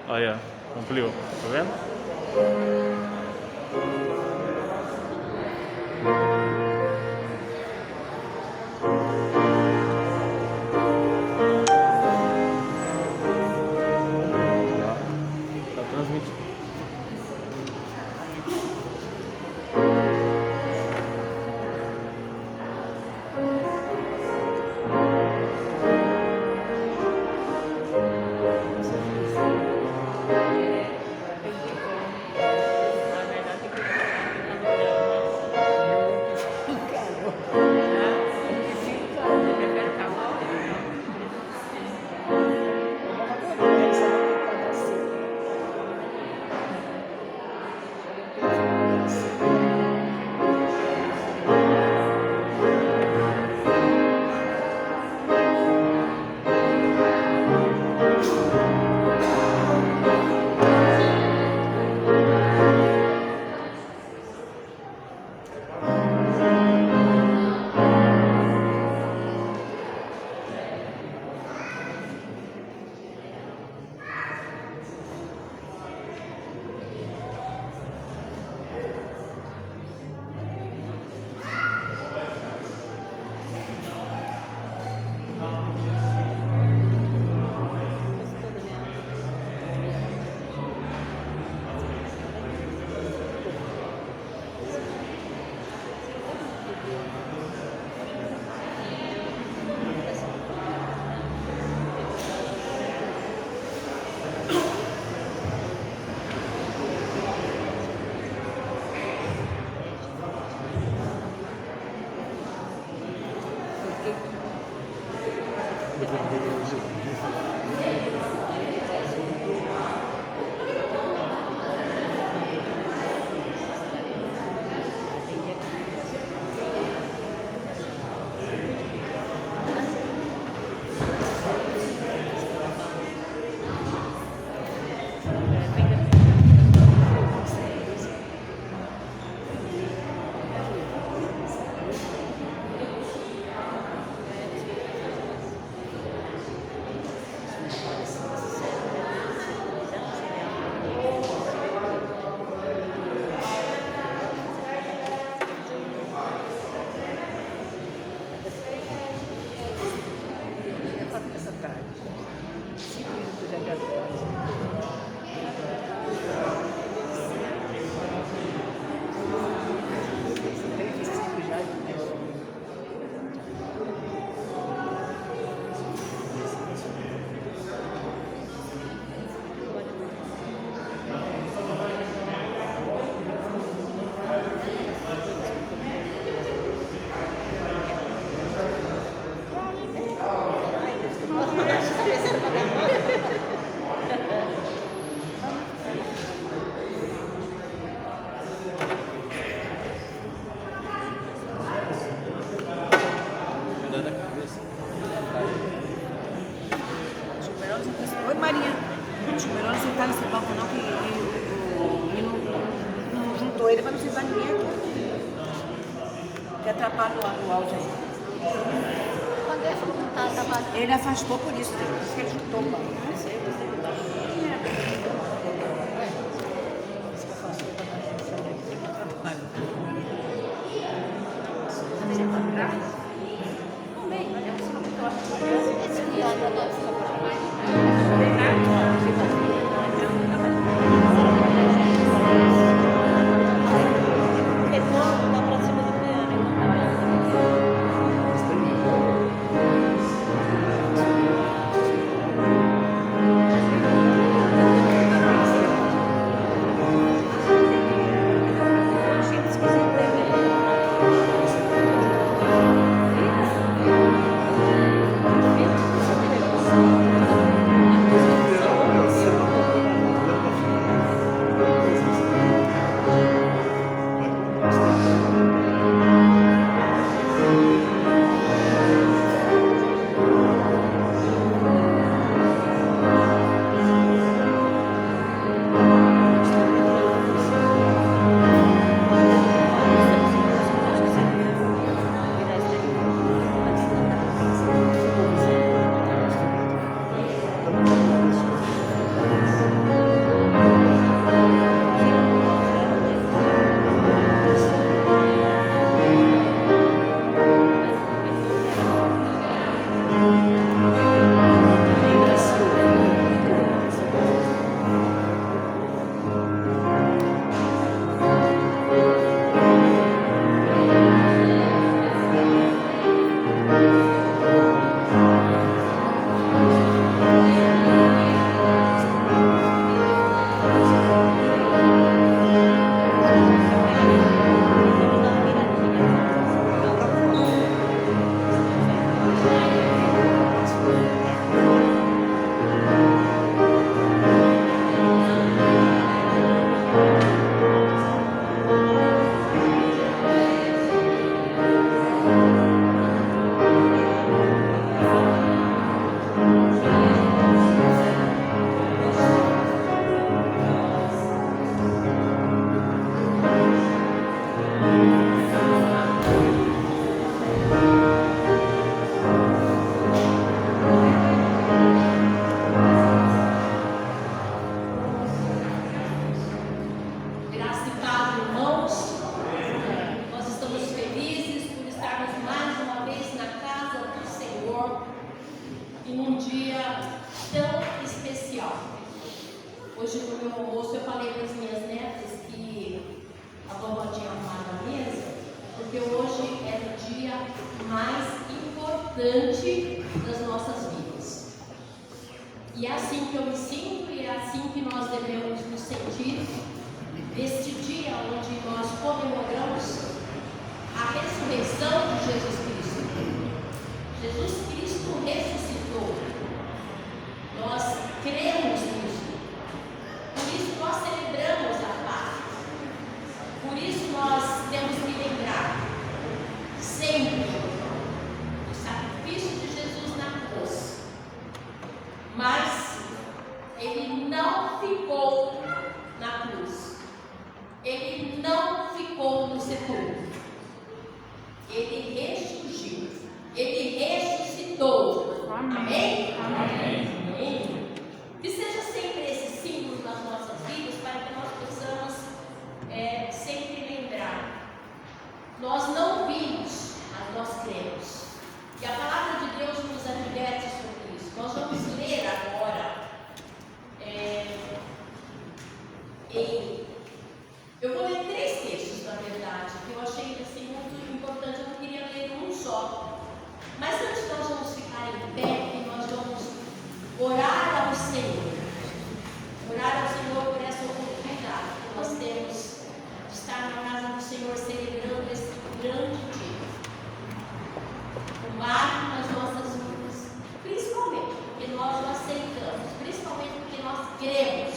Olha, cumpriu, tá vendo? Tá transmitindo. Oi, Maria. O melhor não sentar nesse banco não, que não juntou ele para não sentar ninguém aqui. Que atrapalha o áudio aí. Quando ele falou que não estava Ele afastou por isso, por isso que ele juntou o banco. Não sei, você não tá. Thank you. Hoje no meu almoço eu falei para as minhas netas que a vovó tinha arrumado a mesa, porque hoje é o dia mais importante das nossas vidas. E é assim que eu me sinto e é assim que nós devemos nos sentir neste dia onde nós comemoramos a ressurreição de Jesus Cristo. Jesus Cristo ressuscitou. Nós cremos nisso. Por isso nós celebramos a Páscoa. Por isso nós temos que lembrar sempre o sacrifício de Jesus na cruz. Mas ele não ficou na cruz. Ele não ficou no sepulcro. Ele ressurgiu. Ele ressuscitou. Amém? Amém. Amém. Que seja sempre esse símbolo nas nossas vidas para que nós possamos sempre lembrar. Nós não vimos, mas nós cremos. E a palavra de Deus nos adverte sobre isso. Nós vamos ler agora eu vou ler 3 textos, na verdade, que eu achei assim, muito importante. Eu não queria ler um só. Mas antes nós vamos ficar em pé e nós vamos orar ao Senhor. Orar ao Senhor por essa oportunidade que nós temos de estar na casa do Senhor celebrando esse grande dia. Um marco nas nossas vidas. Principalmente porque nós o aceitamos. Principalmente porque nós cremos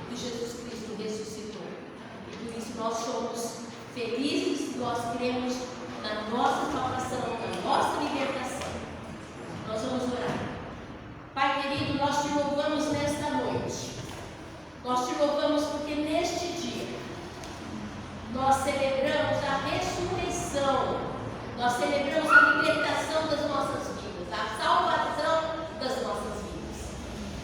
que Jesus Cristo ressuscitou. E por isso nós somos felizes, nós cremos na nossa salvação, na nossa libertação. Nós vamos orar. Pai querido, nós te louvamos nesta noite. Nós te louvamos porque neste dia nós celebramos a ressurreição. Nós celebramos a libertação das nossas vidas, a salvação das nossas vidas.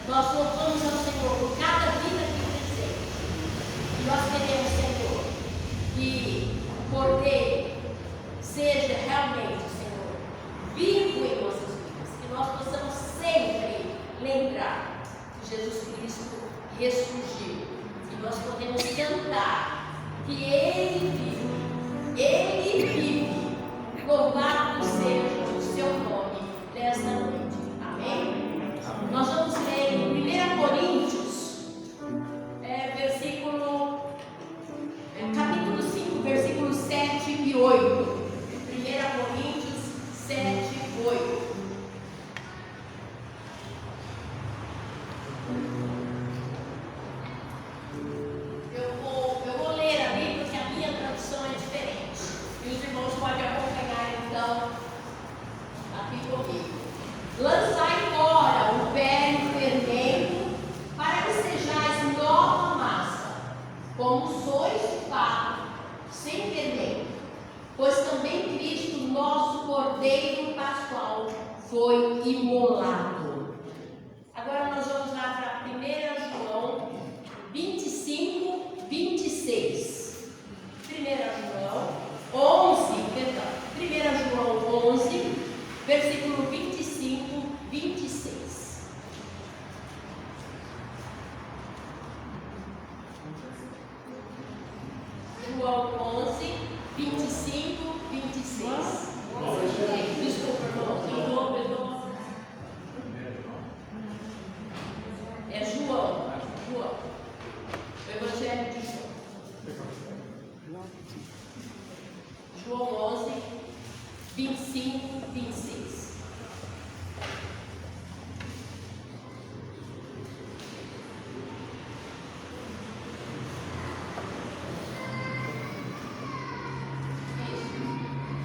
Nós louvamos ao Senhor por cada vida que presente. E nós queremos, Senhor, que o Cordeiro seja realmente, Senhor, vivo em nossas vidas, que nós possamos sempre lembrar que Jesus Cristo ressurgiu e nós podemos cantar que Ele vive, louvado seja o seu nome nesta noite. Amém? Nós vamos ler em 1 Coríntios, capítulo 5, versículos 7 e 8. 1 Coríntios 7, 8. Eu vou ler ali porque a minha tradução é diferente. E os irmãos podem acompanhar então aqui comigo. Lançai fora o velho fermento para que sejais nova massa, como sois de fato, sem fermento. Pois também Cristo, nosso Cordeiro Pascual, foi imolado. Agora nós vamos lá para 1 João 25, 26. 1 João 11, versículo 25, 26. João 11, 25, 26. Desculpa, irmão. É João. O Evangelho de João. João 11, 25, 26.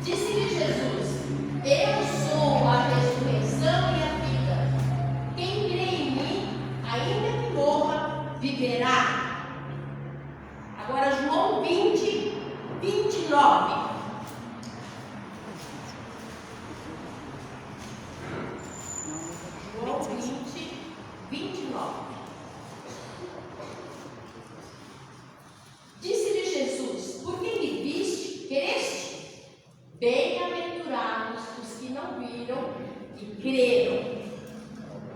Disse-lhe Jesus: eu sou a ressurreição e a vida. Quem crê em mim, ainda que morra, viverá. Agora João 20, 29. João 20, 29. Disse-lhe Jesus: por que me viste? Creste? Bem-aventurados os que não viram e creram.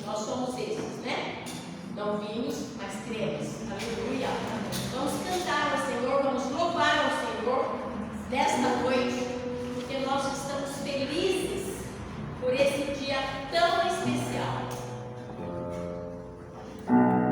Nós somos esses, né? Não viram sozinhos, mas cremos. Aleluia. Vamos cantar ao Senhor, vamos louvar ao Senhor nesta noite, porque nós estamos felizes por esse dia tão especial. Oh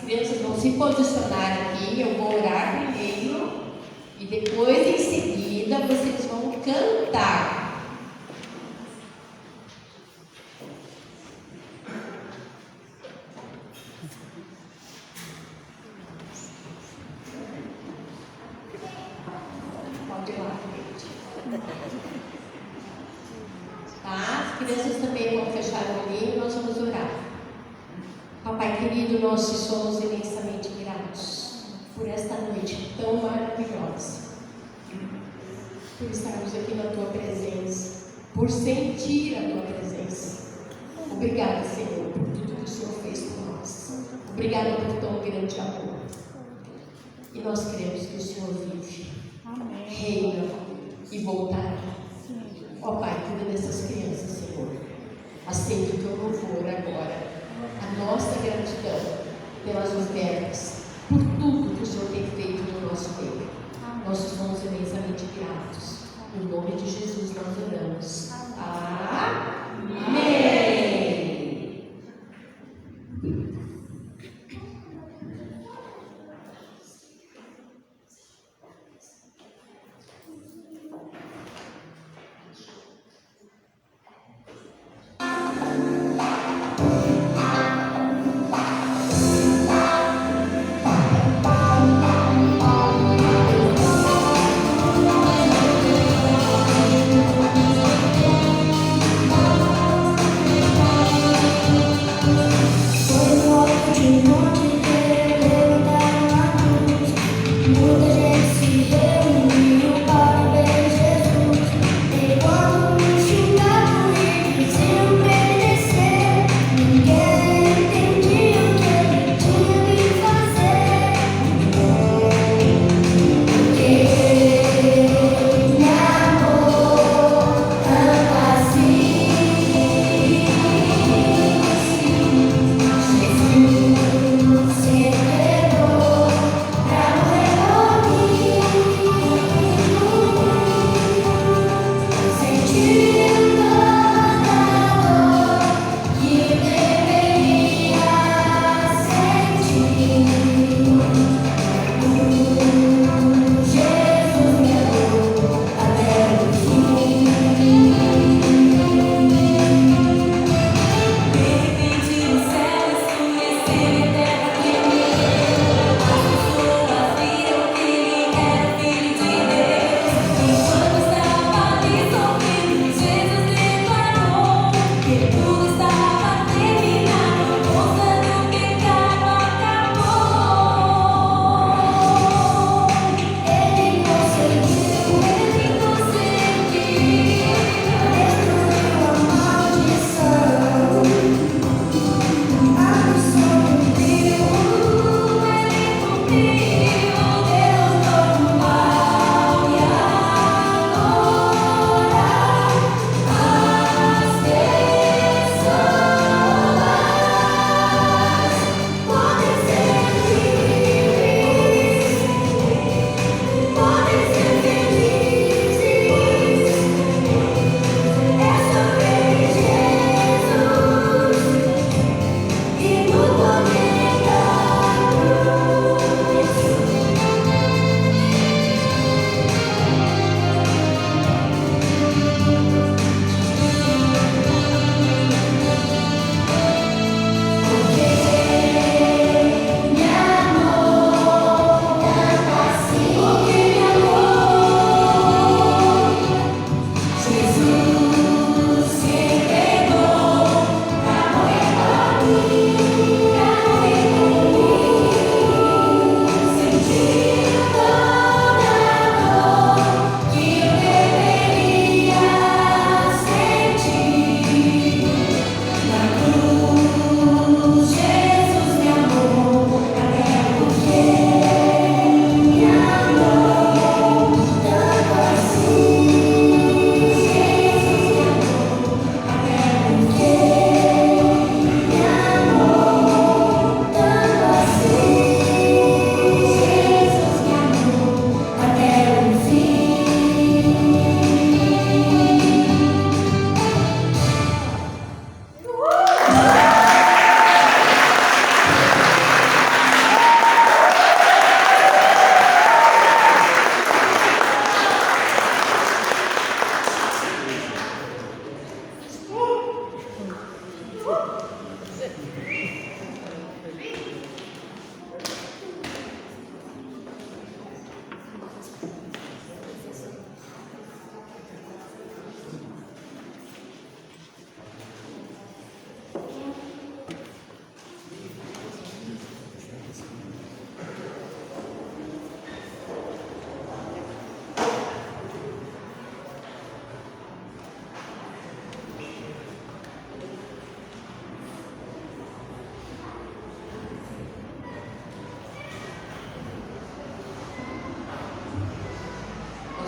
crianças vão se posicionar aqui, eu vou orar primeiro e depois em seguida vocês vão cantar. Pode ir lá, gente. Tá? As crianças também vão fechar o olhinho e nós vamos orar. Papai querido, nós te somos imensamente gratos por esta noite tão maravilhosa, por estarmos aqui na tua presença, por sentir a tua presença. Obrigada, Senhor, por tudo que o Senhor fez por nós. Obrigada por tão grande amor. E nós queremos que o Senhor vive, reina e voltará. Ó Pai, cuida dessas crianças, Senhor. Aceita o teu louvor agora. A nossa gratidão pelas ofertas, por tudo que o Senhor tem feito no nosso meio. Nós somos imensamente gratos. Em nome de Jesus nós oramos. Amém. Senhor,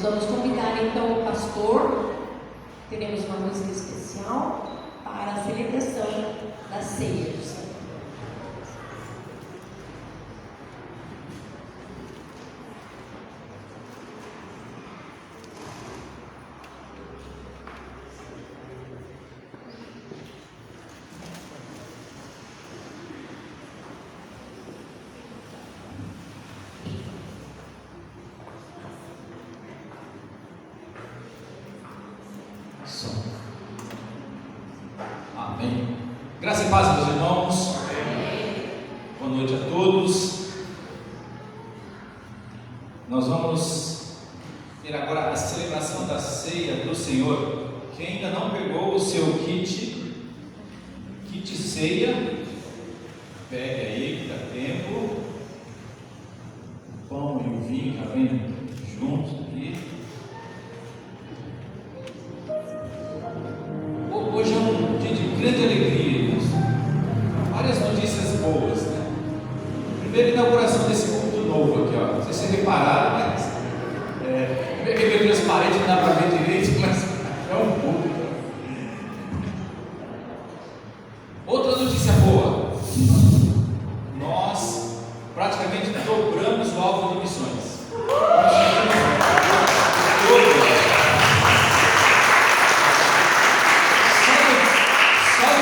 vamos convidar então o pastor, teremos uma música especial para a celebração da ceia do Senhor. Amém. Graça e paz, meus irmãos. Amém. Boa noite a todos. Nós vamos ter agora a celebração da ceia do Senhor. Quem ainda não pegou o seu kit ceia, pegue aí que dá tempo. O pão e o vinho já vem juntos aqui. Hoje é um dia de grande alegria, irmãos. Várias notícias boas, né? Primeiro, a inauguração desse culto novo aqui, ó. Não sei se vocês repararam, mas meio que transparente, não dá para ver direito, mas é um culto. Outra notícia boa: nós praticamente dobramos o alvo de missões.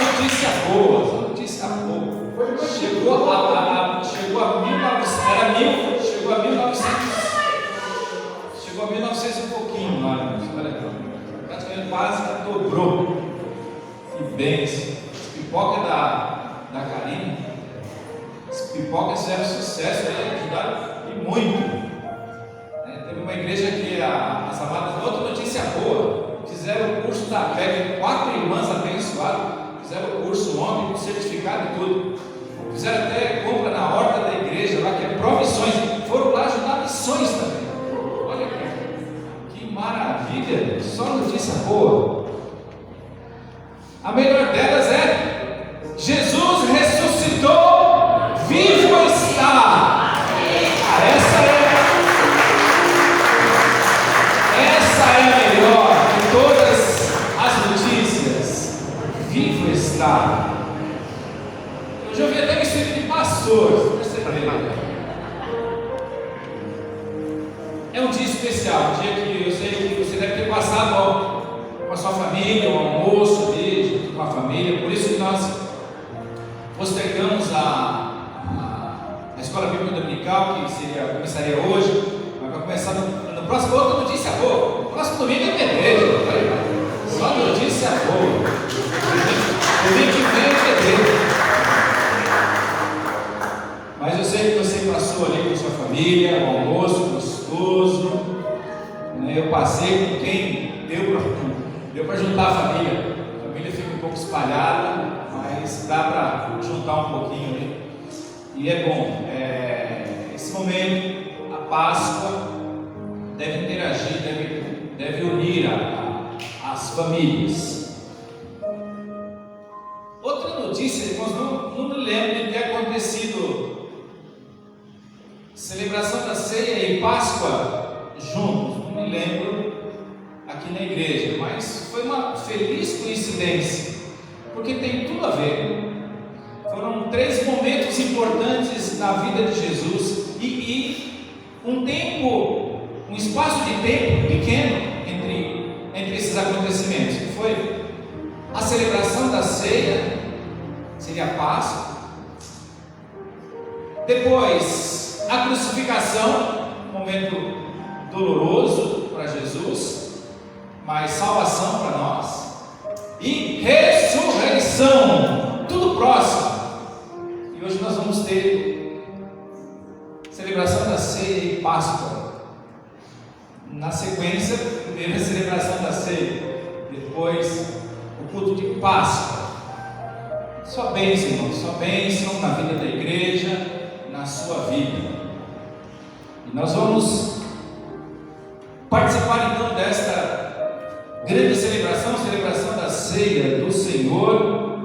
Notícia boa. Chegou a 1900 e pouquinho lá, praticamente quase que dobrou. Que bênção. As pipocas da Karine, as pipocas fizeram sucesso, ajudaram e muito. Teve uma igreja que as amadas, outra notícia boa, fizeram o curso da fé, 4 irmãs abençoadas. Fizeram o curso ontem com certificado e tudo. Fizeram até compra na horta da igreja lá, que é Provisões. Foram lá ajudar missões também. Olha que maravilha, só notícia boa. A melhor delas é: Jesus ressuscitou, vivo está. Essa é a melhor de todas as notícias. Vivo está. Eu já ouvi até vestido de pastor, perceberam? É um dia especial, um dia que eu sei que você deve ter passado com a sua família, o almoço ali, junto com a família. Por isso que nós postergamos a escola bíblica dominical, que começaria hoje, mas vai começar no próximo. Outra notícia boa: o próximo domingo é pedreiro. Só notícia boa. Domingo que vem é pedreiro. Mas eu sei que você passou ali com sua família, um almoço gostoso, né? Eu passei com quem deu para juntar a família. A família fica um pouco espalhada, mas dá para juntar um pouquinho ali. E é bom. Esse momento, a Páscoa, deve interagir, deve unir as famílias. Outra notícia, irmãos, não me lembro de ter acontecido celebração da ceia e Páscoa juntos, não me lembro aqui na igreja, mas foi uma feliz coincidência, porque tem tudo a ver. Foram 3 momentos importantes na vida de Jesus e um espaço de tempo pequeno entre esses acontecimentos, que foi a celebração da ceia, seria a Páscoa, depois a crucificação, um momento doloroso para Jesus, mas salvação para nós, e ressurreição, tudo próximo. E hoje nós vamos ter celebração da ceia e Páscoa. Na sequência, primeiro a celebração da ceia, depois o culto de Páscoa. Só bênção, irmão, só bênção na vida da igreja, na sua vida. E nós vamos participar então desta grande celebração da ceia do Senhor,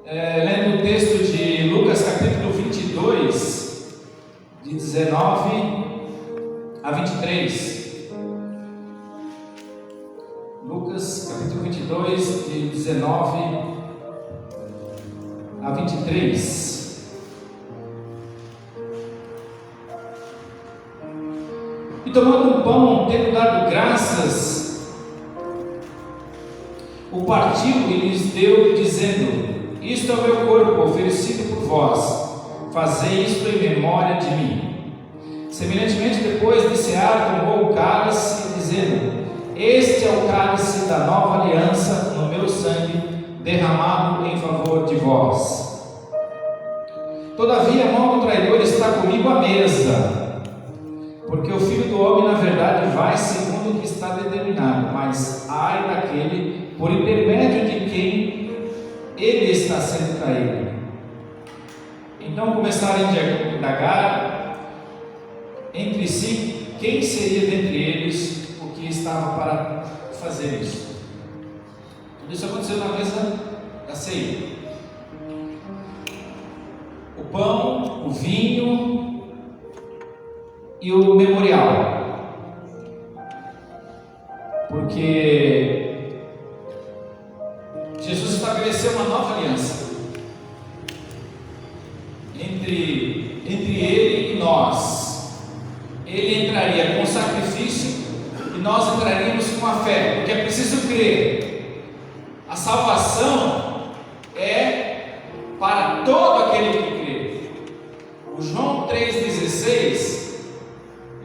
lendo o texto de Lucas capítulo 22, de 19 a 23. 19 a 23. E tomando um pão, tendo dado graças, o partiu e lhes deu, dizendo: isto é o meu corpo, oferecido por vós, fazei isto em memória de mim. Semelhantemente, depois de cear, tomou o cálice, dizendo: este é o cálice da nova aliança no meu sangue, derramado em favor de vós. Todavia, a mão do traidor está comigo à mesa, porque o Filho do Homem, na verdade, vai segundo o que está determinado, mas ai daquele por intermédio de quem ele está sendo traído. Então começaram a indagar entre si quem seria dentre eles o que estava para fazer isso. Tudo isso aconteceu na mesa da ceia. O pão, o vinho e o memorial, porque Jesus estabeleceu uma nova aliança entre ele e nós. Ele entraria com o sacrifício e nós entraríamos com a fé, porque é preciso crer. A salvação é para todo aquele que crê. O João 3,16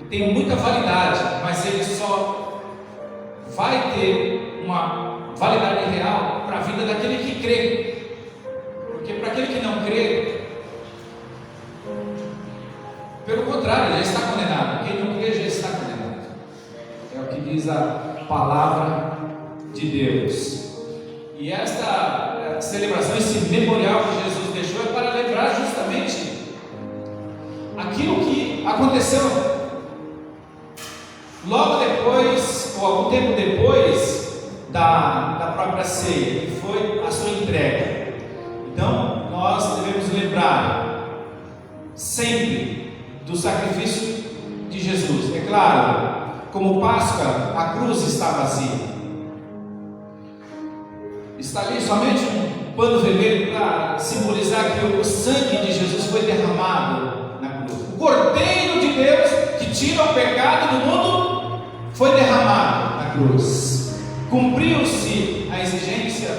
tem muita validade, mas ele só vai ter uma validade real para a vida daquele que crê, porque para aquele que não crê, pelo contrário, já está condenado. Quem não crê já está condenado. É o que diz a palavra de Deus. E esta celebração, esse memorial que Jesus deixou, é para lembrar justamente aquilo que aconteceu logo depois, ou algum tempo depois da própria ceia, que foi a sua entrega. Então, nós devemos lembrar sempre do sacrifício de Jesus. É claro, como Páscoa, a cruz está vazia. Está ali somente um pano vermelho para simbolizar que o sangue de Jesus foi derramado na cruz. O Cordeiro de Deus que tira o pecado do mundo foi derramado na cruz. Cumpriu-se a exigência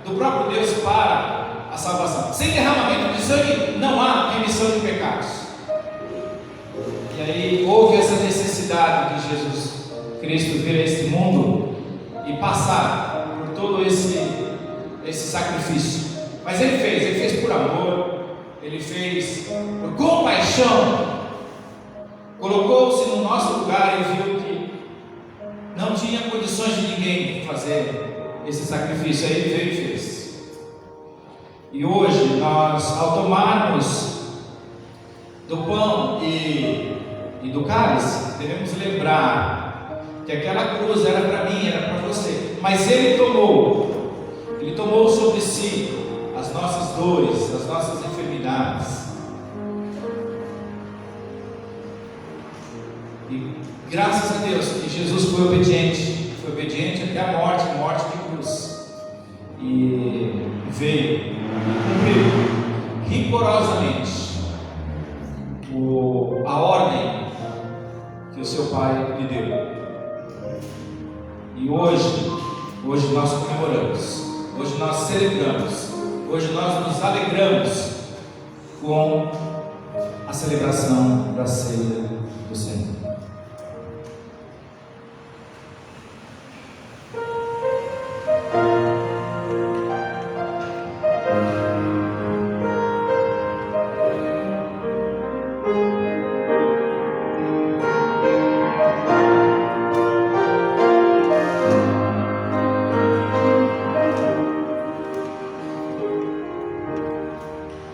do próprio Deus para a salvação. Sem derramamento de sangue não há remissão de pecados. E aí houve essa necessidade de Jesus Cristo vir a este mundo e passar por todo esse sacrifício. Mas ele fez por amor, ele fez por compaixão. Colocou-se no nosso lugar e viu que não tinha condições de ninguém fazer esse sacrifício. Aí ele veio e fez. E hoje nós, ao tomarmos do pão e do cálice, devemos lembrar que aquela cruz era para mim, era para você, mas ele tomou sobre si as nossas dores, as nossas enfermidades. E graças a Deus que Jesus foi obediente até a morte de cruz, e veio cumprir rigorosamente a ordem que o seu Pai lhe deu. E hoje nós comemoramos, hoje nós celebramos, hoje nós nos alegramos com a celebração da ceia do Senhor.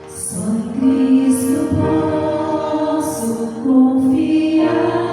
Só em Cristo posso confiar.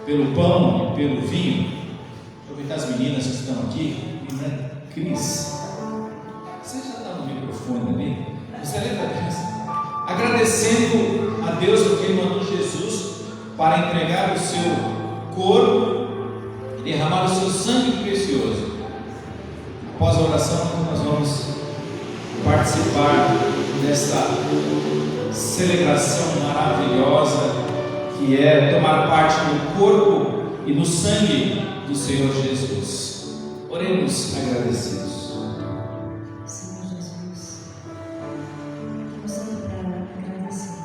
pelo pão e pelo vinho. Aproveitar as meninas que estão aqui. Menina Cris, você já está no microfone ali? Você lembra disso? Agradecendo a Deus porque Ele mandou Jesus para entregar o seu corpo e derramar o seu sangue precioso. Após a oração, nós vamos participar dessa celebração maravilhosa que é tomar parte no corpo e no sangue do Senhor Jesus. Oremos agradecidos. Senhor Jesus, estamos sempre para agradecer.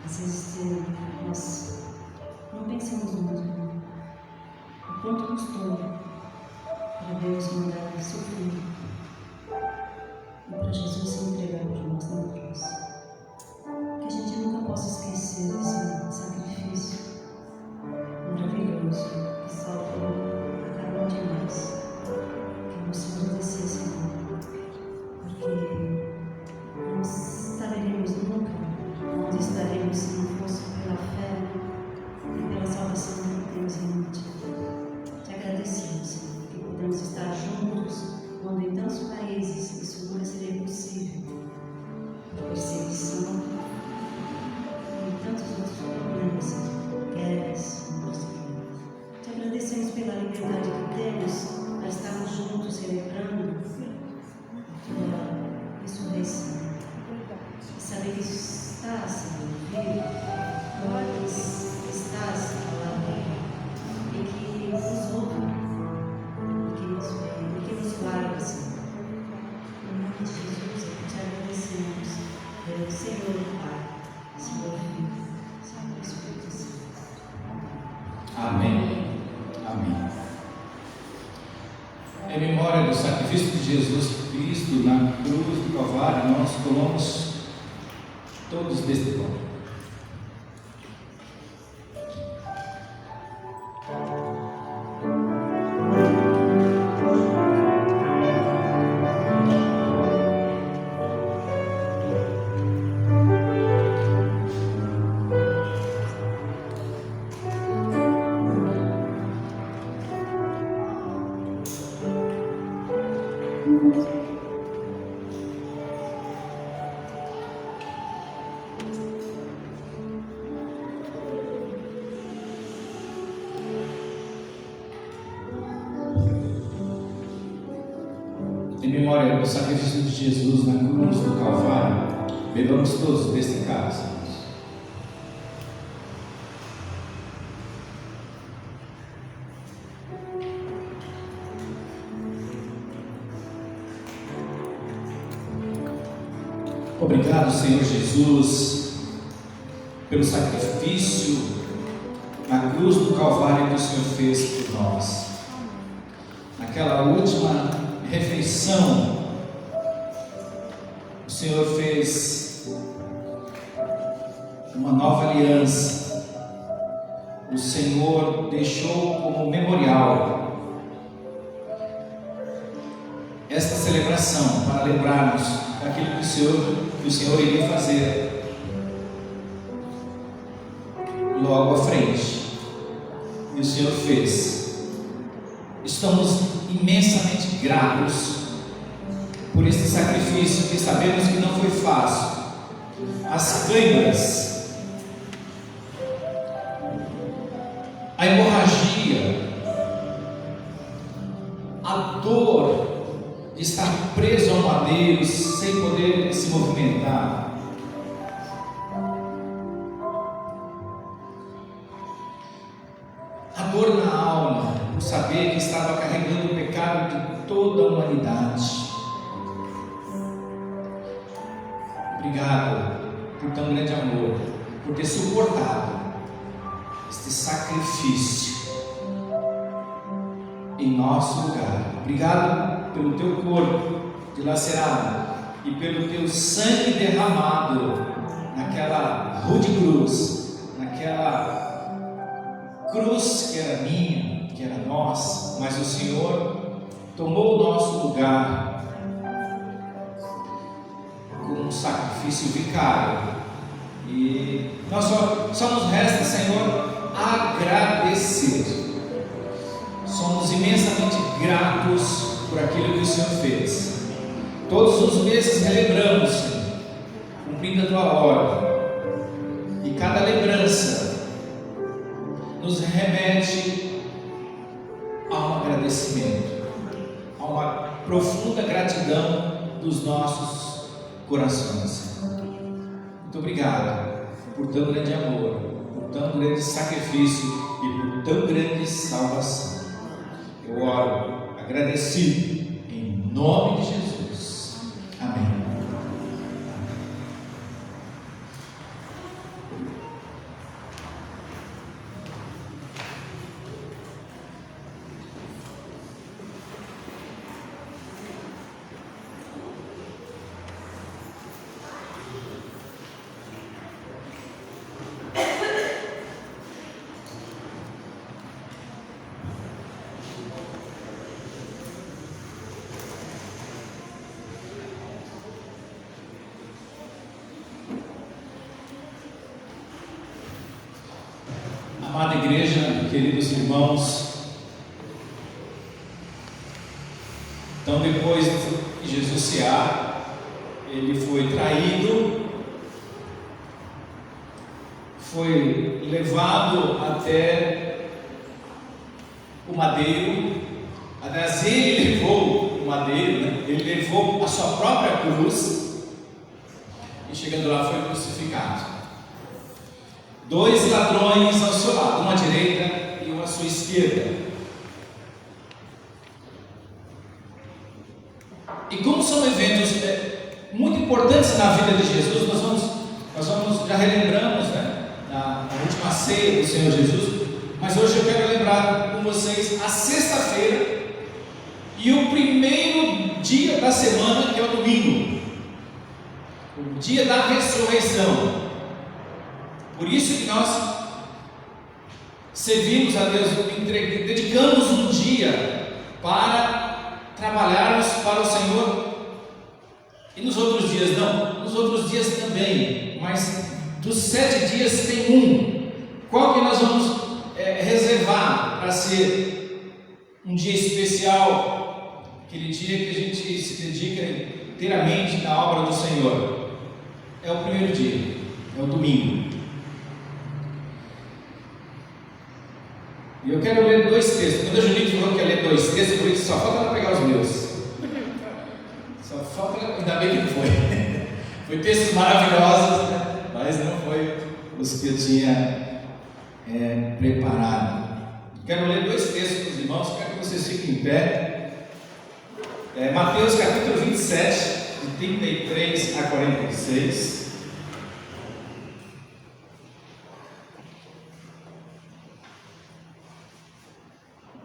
Às vezes nós não pensamos muito o quanto custou para Deus mandar seu filho e para Jesus se entregar por nós na cruz. Que a gente nunca possa esquecer esse sacrifício maravilhoso que salvou a cada um de nós. Que o Senhor descesse, Senhor, porque não saberemos nunca onde estaremos se não fosse pela fé e pela salvação que temos em Ti. Te agradecemos, Senhor, que podemos estar juntos quando em tantos países isso nunca seria possível. Perseguição e tantos outros problemas, guerras, te agradecemos pela liberdade que temos para estarmos juntos celebrando a tua ressurreição e saber que estás, Senhor, vivo, estás falando e que nos ouve, e que nos vê, e que nos guarda, Senhor. Em nome de Jesus, te agradecemos pelo Senhor Pai, Senhor Filho, Senhor Espírito Santo. Amém. Amém. Em memória do sacrifício de Jesus Cristo na cruz do Calvário, nós tomamos todos deste pão. Em memória do sacrifício de Jesus na cruz do Calvário, bebamos todos deste cálice. Obrigado, Senhor Jesus, pelo sacrifício na cruz do Calvário que o Senhor fez por nós. Naquela última refeição, o Senhor fez uma nova aliança. O Senhor deixou como memorial esta celebração para lembrarmos daquilo que o Senhor iria fazer logo à frente. E o Senhor fez. Estamos imensamente gratos por este sacrifício que sabemos que não foi fácil. As câimbras, a hemorragia, a dor de estar preso ao madeiro sem poder se movimentar, a dor na alma por saber que estava carregando o pecado de toda a humanidade. Obrigado por tão grande amor, por ter suportado este sacrifício em nosso lugar. Obrigado pelo teu corpo dilacerado e pelo teu sangue derramado naquela rude cruz, naquela cruz que era minha, que era nossa, mas o Senhor tomou o nosso lugar como um sacrifício vicário. E nós só nos resta, Senhor, agradecer Todos os meses relembramos, Senhor, cumprindo a tua ordem. E cada lembrança nos remete a um agradecimento, a uma profunda gratidão dos nossos corações. Muito obrigado por tão grande amor, por tão grande sacrifício e por tão grande salvação. Eu oro agradecido em nome de Jesus. Amém. Amada igreja, queridos irmãos, então depois de Jesus cear, ele foi traído, foi levado até o madeiro. Aliás, ele levou o madeiro, né? Ele levou a sua própria cruz e chegando lá foi crucificado. 2 ladrões ao seu lado, um à direita e um à sua esquerda. E como são eventos muito importantes na vida de Jesus, nós já relembramos, né, na última ceia do Senhor Jesus, mas hoje eu quero lembrar com vocês a sexta-feira e o primeiro dia da semana, que é o domingo, o dia da ressurreição. Por isso que nós servimos a Deus, dedicamos um dia para trabalharmos para o Senhor. E nos outros dias não, nos outros dias também, mas dos 7 dias tem um. Qual que nós vamos reservar para ser um dia especial? Aquele dia que a gente se dedica inteiramente na obra do Senhor. É o primeiro dia, é o domingo. E eu quero ler 2 textos. Quando a Judite falou que ia ler 2 textos, eu falei que só falta ela pegar os meus. Só falta, ainda bem que não foi. Foi textos maravilhosos, né? Mas não foi os que eu tinha preparado. Quero ler 2 textos para os irmãos, quero que vocês fiquem em pé. Mateus capítulo 27, de 33 a 46.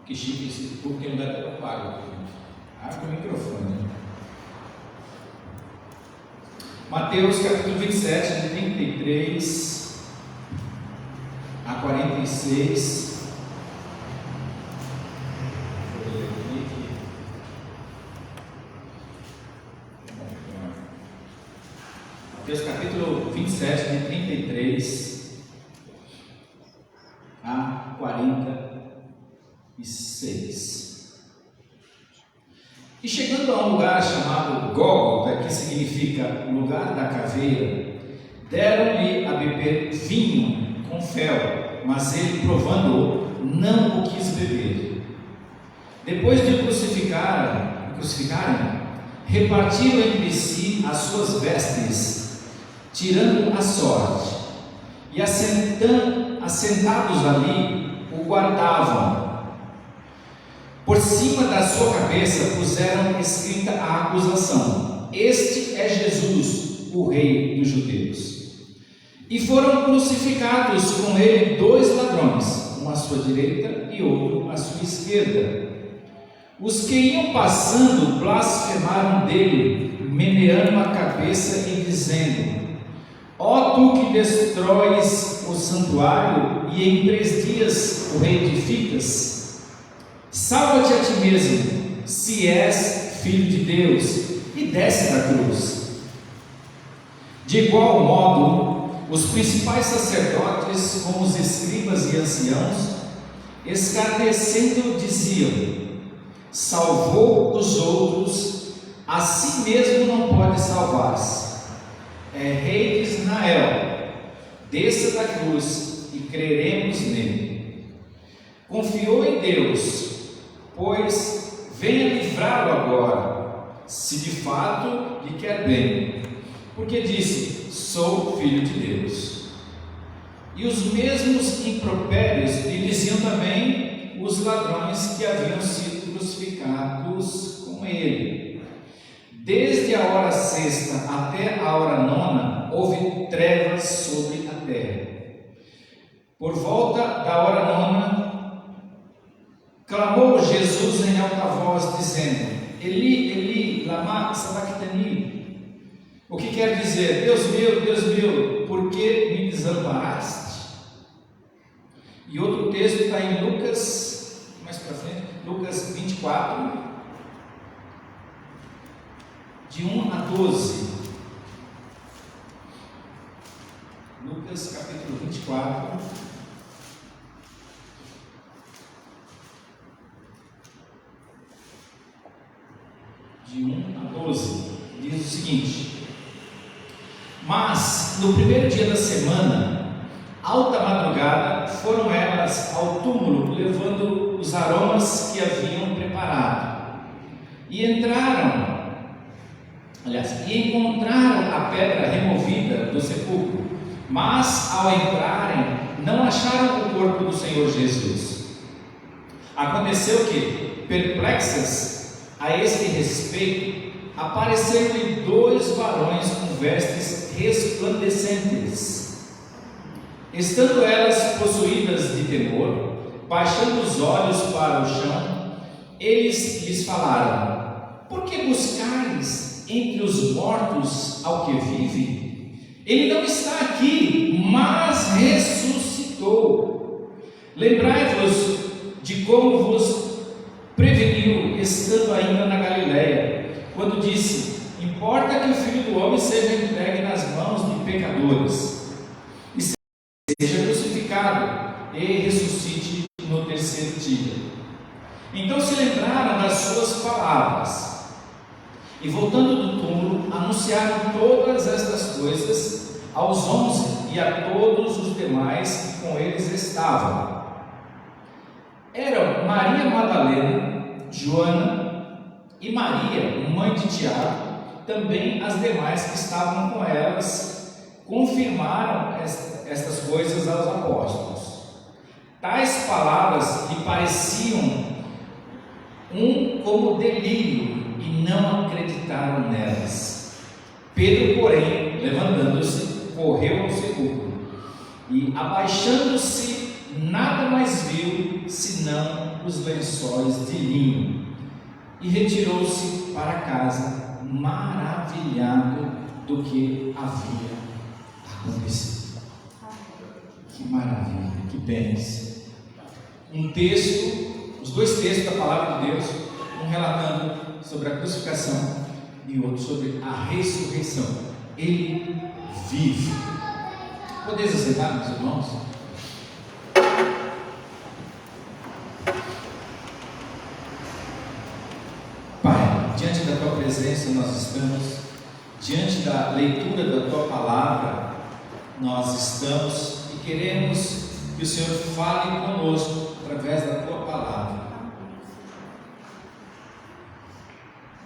Que chique esse povo, que não dá até para pagar. Abre o microfone. Mateus capítulo 27, de 33 a 46. Mateus capítulo 27, de 33 a 46. E chegando a um lugar chamado Gólgota, que significa lugar da caveira, deram-lhe a beber vinho com fel, mas ele, provando-o, não o quis beber. Depois de o crucificarem, repartiram entre si as suas vestes, tirando a sorte, e assentados ali, o guardavam. Por cima da sua cabeça puseram escrita a acusação: Este é Jesus, o Rei dos Judeus. E foram crucificados com ele 2 ladrões, um à sua direita e outro à sua esquerda. Os que iam passando blasfemaram dele, meneando a cabeça e dizendo: Ó tu que destróis o santuário e em 3 dias o reedificas, salva-te a ti mesmo, se és filho de Deus, e desce da cruz. De igual modo, os principais sacerdotes, como os escribas e anciãos, escarnecendo, diziam: salvou os outros, a si mesmo não pode salvar-se. É rei de Israel, desça da cruz e creremos nele. Confiou em Deus, pois venha livrá-lo agora, se de fato lhe quer bem, porque disse: sou filho de Deus. E os mesmos impropérios lhe diziam também os ladrões que haviam sido crucificados com ele. Desde a hora sexta até a hora nona, houve trevas sobre a terra. Por volta da hora nona, clamou Jesus em alta voz, dizendo: Eli, Eli, lama sabachthani. O que quer dizer: Deus meu, por que me desamparaste? E outro texto está em Lucas, mais para frente, Lucas 24, de 1 a 12. Lucas capítulo 24, de 1 a 12, diz o seguinte: mas no primeiro dia da semana, alta madrugada, foram elas ao túmulo, levando os aromas que haviam preparado, e encontraram a pedra removida do sepulcro, mas ao entrarem, não acharam o corpo do Senhor Jesus. Aconteceu que, perplexas a este respeito, apareceram-lhe 2 varões com vestes resplandecentes. Estando elas possuídas de temor, baixando os olhos para o chão, eles lhes falaram: por que buscais entre os mortos ao que vive? Ele não está aqui, mas ressuscitou. Lembrai-vos de como vos preveniu, estando ainda na Galileia, quando disse: importa que o Filho do Homem seja entregue nas mãos de pecadores, seja crucificado e ressuscite no terceiro dia. Então se lembraram das suas palavras, e voltando do túmulo, anunciaram todas estas coisas aos 11 e a todos os demais que com eles estavam. Eram Maria Madalena, Joana e Maria, mãe de Tiago. Também as demais que estavam com elas confirmaram estas coisas aos apóstolos. Tais palavras lhe pareciam como delírio e não acreditaram nelas. Pedro, porém, levantando-se, correu ao sepulcro e, abaixando-se, nada mais viu senão os lençóis de linho, e retirou-se para casa, maravilhado do que havia acontecido. Que maravilha, que bênção. Um texto, os 2 textos da palavra de Deus, um relatando sobre a crucificação e outro sobre a ressurreição. Ele vive. Podeis aceitar, meus irmãos? Pai, diante da tua presença nós estamos, diante da leitura da tua palavra nós estamos, e queremos que o Senhor fale conosco através da tua palavra.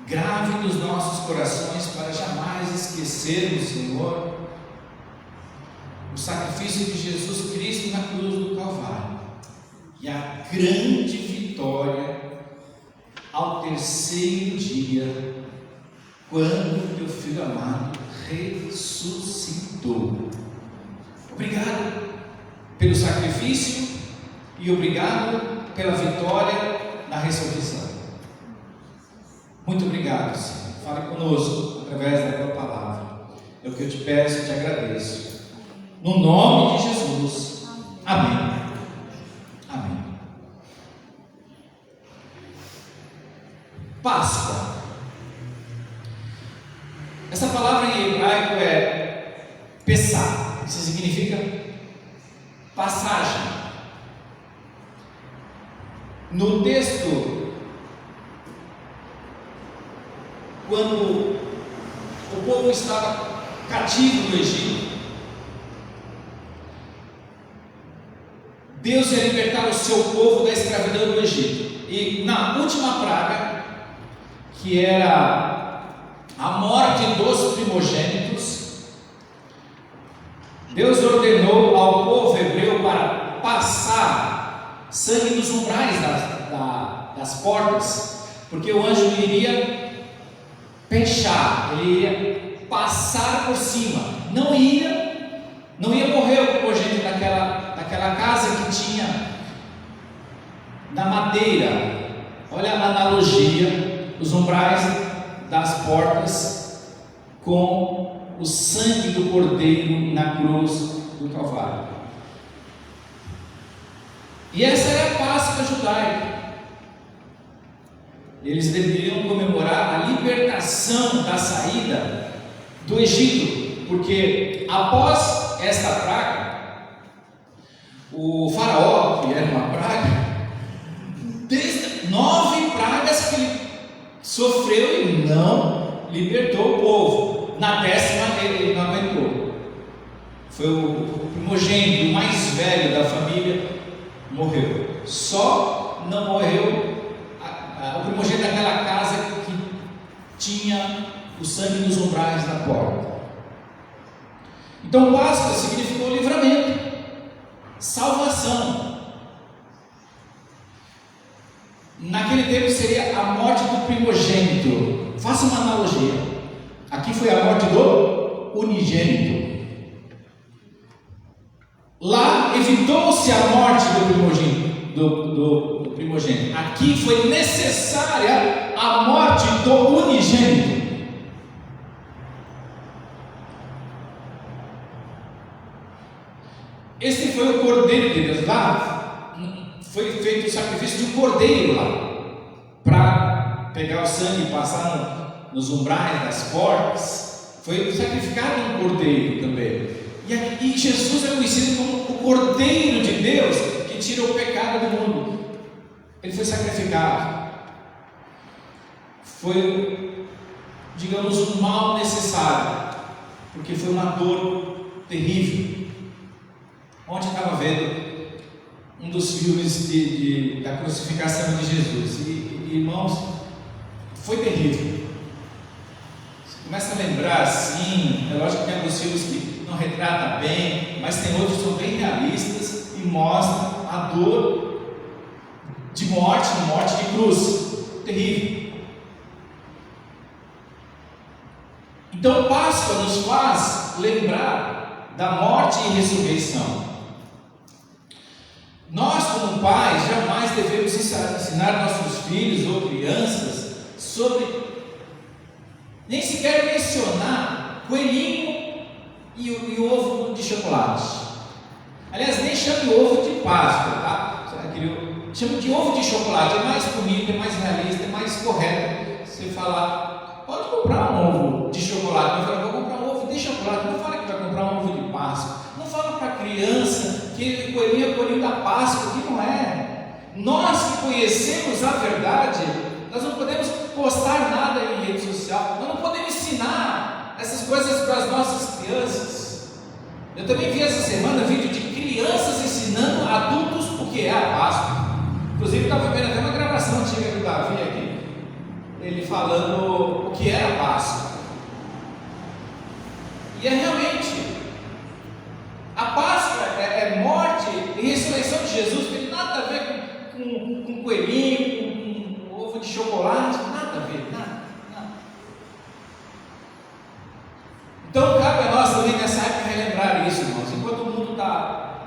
Grave nos nossos corações para jamais esquecermos, Senhor, o sacrifício de Jesus Cristo na cruz do Calvário e a grande vitória ao terceiro dia, quando teu Filho amado ressuscitou. Obrigado pelo sacrifício e obrigado pela vitória na ressurreição. Muito obrigado, Senhor. Fale conosco através da tua palavra. É o que eu te peço e te agradeço. No nome de Jesus. Amém. Amém. Páscoa. Essa palavra em hebraico é Pessah. Isso significa passagem. No texto, quando quando o povo estava cativo no Egito, Deus ia libertar o seu povo da escravidão do Egito. E na última praga, que era a morte dos primogênitos, Deus ordenou ao povo hebreu para passar sangue nos umbrais das portas, porque o anjo iria fechar, ele ia passar por cima, não ia morrer o primogênito daquela casa que tinha na madeira. Olha a analogia, os umbrais das portas com o sangue do cordeiro na cruz do Calvário. E essa era a Páscoa judaica. Eles deveriam comemorar a libertação da saída do Egito, porque após esta praga, o faraó, que era uma praga, 9 pragas que ele sofreu e não libertou o povo. Na 10ª ele não aguentou. Foi o primogênito, o mais velho da família, morreu. Só não morreu o primogênito daquela casa que tinha o sangue nos umbrais da porta. Então Páscoa significou livramento, salvação. Naquele tempo seria a morte do primogênito. Faça uma analogia. Aqui foi a morte do unigênito. Lá evitou-se a morte do primogênito, do primogênito. Aqui foi necessária a morte do unigênito. Este foi o Cordeiro de Deus. Lá foi feito o sacrifício de um cordeiro lá, para pegar o sangue e passar nos umbrais das portas. Foi sacrificado um cordeiro também. E Jesus é conhecido como o Cordeiro de Deus que tira o pecado do mundo. Ele foi sacrificado. Foi, digamos, um mal necessário, porque foi uma dor terrível. Ontem eu estava vendo um dos filmes da crucificação de Jesus, e irmãos, foi terrível. Você começa a lembrar assim, é lógico que tem alguns filmes que não retratam bem, mas tem outros que são bem realistas e mostram a dor de morte de cruz, terrível. Então Páscoa nos faz lembrar da morte e ressurreição. Nós, como pais, jamais devemos ensinar nossos filhos ou crianças sobre, nem sequer mencionar coelhinho e o ovo de chocolate. Aliás, nem chame ovo de Páscoa, tá? Chame de ovo de chocolate, é mais bonito, é mais realista, é mais correto. Você falar, pode comprar um ovo de chocolate, mas fala, vou comprar um ovo de chocolate. Não fala que vai comprar um ovo de Páscoa. Não fala para a criança que coelhinho é coelhinho da Páscoa, que não é. Nós que conhecemos a verdade, nós não podemos postar nada em rede social, nós não podemos ensinar essas coisas para as nossas crianças. Eu também vi essa semana vídeo de crianças ensinando adultos o que é a Páscoa. Inclusive estava vendo até uma gravação antiga do Davi aqui, ele falando o que era a Páscoa. E é realmente, a Páscoa é morte e ressurreição de Jesus, não tem nada a ver com coelhinho, com ovo de chocolate, nada a ver, nada. Então cabe a nós também nessa época relembrar isso, irmãos. Enquanto o mundo está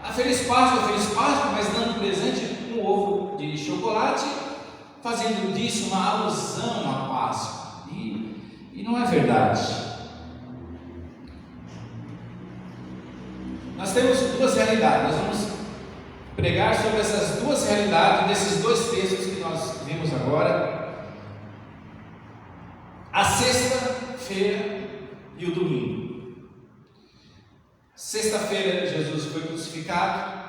a feliz Páscoa, mas dando presente um ovo de chocolate, fazendo disso uma alusão à Páscoa. E não é verdade. Nós temos duas realidades. Nós vamos pregar sobre essas duas realidades, desses dois textos que nós vimos agora: a sexta-feira e o domingo. Sexta-feira Jesus foi crucificado,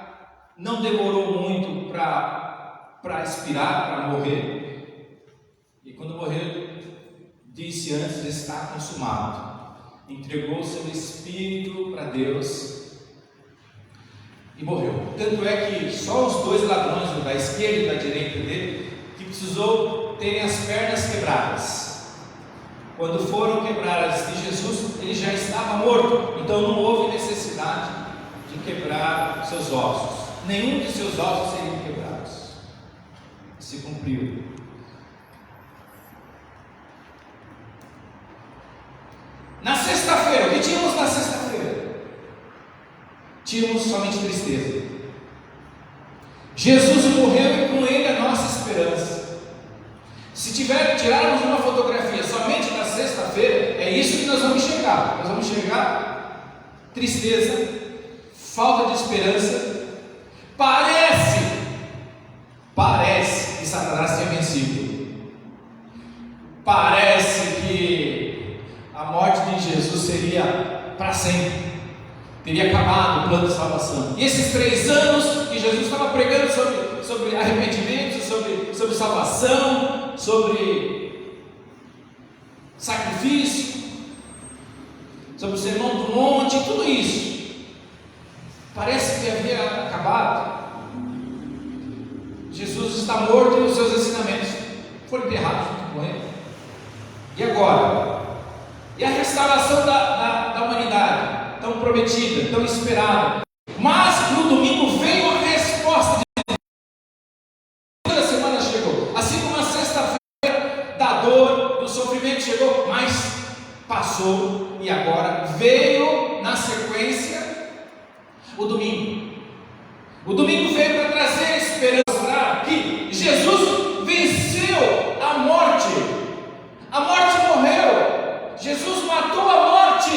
não demorou muito para expirar, para morrer, e quando morreu disse antes: está consumado. Entregou seu espírito para Deus e morreu. Tanto é que só os dois ladrões, o da esquerda e da direita dele, que precisou terem as pernas quebradas. Quando foram quebradas de Jesus, ele já estava morto, então não houve necessidade de quebrar seus ossos. Nenhum de seus ossos seriam quebrados. Se cumpriu. Na sexta-feira, o que tínhamos na sexta-feira? Tínhamos somente tristeza. Jesus morreu e com ele a nossa esperança. Se tirarmos uma fotografia somente na sexta-feira, é isso que nós vamos enxergar. Nós vamos enxergar tristeza, falta de esperança. Parece que Satanás tinha vencido. Parece que a morte de Jesus seria para sempre. Teria acabado o plano de salvação. E esses 3 anos que Jesus estava pregando sobre arrependimento, sobre salvação, sobre sacrifício, sobre o sermão do monte, tudo isso, parece que havia acabado. Jesus está morto e os seus ensinamentos foram enterrados junto com ele. E agora? E a restauração da humanidade, tão prometida, tão esperada. Mas no domingo veio a resposta de Deus. Toda semana chegou. Assim como a sexta-feira da dor, do sofrimento chegou, mas passou. E agora veio na sequência o domingo. O domingo veio para trazer esperança, que Jesus venceu a morte. A morte morreu. Jesus matou a morte.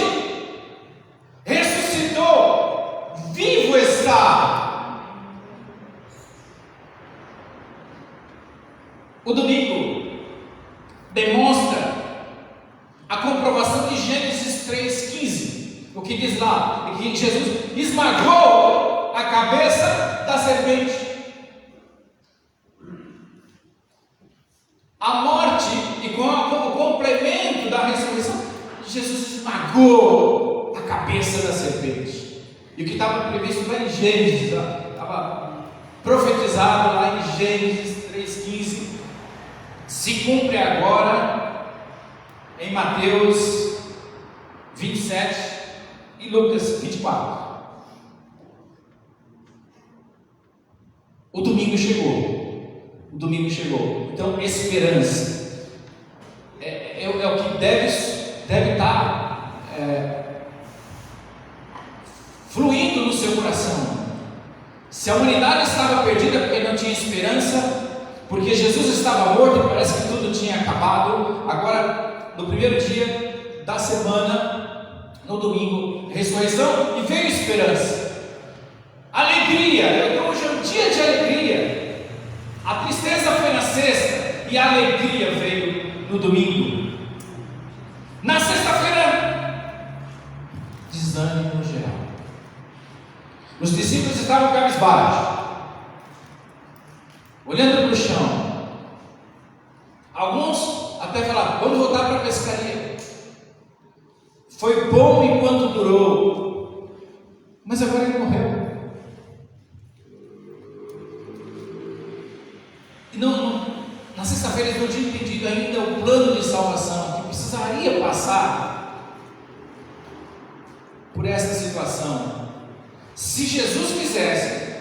Ressuscitou. Vivo está. O domingo demonstra a comprovação de Gênesis 3,15. O que diz lá? É que Jesus esmagou a cabeça da serpente. A morte e como complemento da ressurreição, Jesus esmagou a cabeça da serpente. E o que estava previsto lá em Gênesis, estava profetizado lá em Gênesis 3,15, se cumpre agora em Mateus 27 e Lucas 24. O domingo chegou. O domingo chegou. Então, esperança é o que deve estar fluindo no seu coração. Se a humanidade estava perdida porque não tinha esperança, porque Jesus estava morto e parece que tudo tinha acabado, agora no primeiro dia da semana, no domingo, ressurreição, e veio esperança, alegria. Então hoje é um dia de alegria. A tristeza foi na sexta e a alegria veio no domingo. Na sexta-feira, desânimo geral. Os discípulos estavam cabisbaixos, olhando para o chão. Alguns até falaram: vamos voltar para a pescaria. Foi bom enquanto durou, mas agora ele morreu. E na sexta-feira eles não tinham entendido ainda o plano de salvação, que precisaria passar por essa situação. Se Jesus quisesse,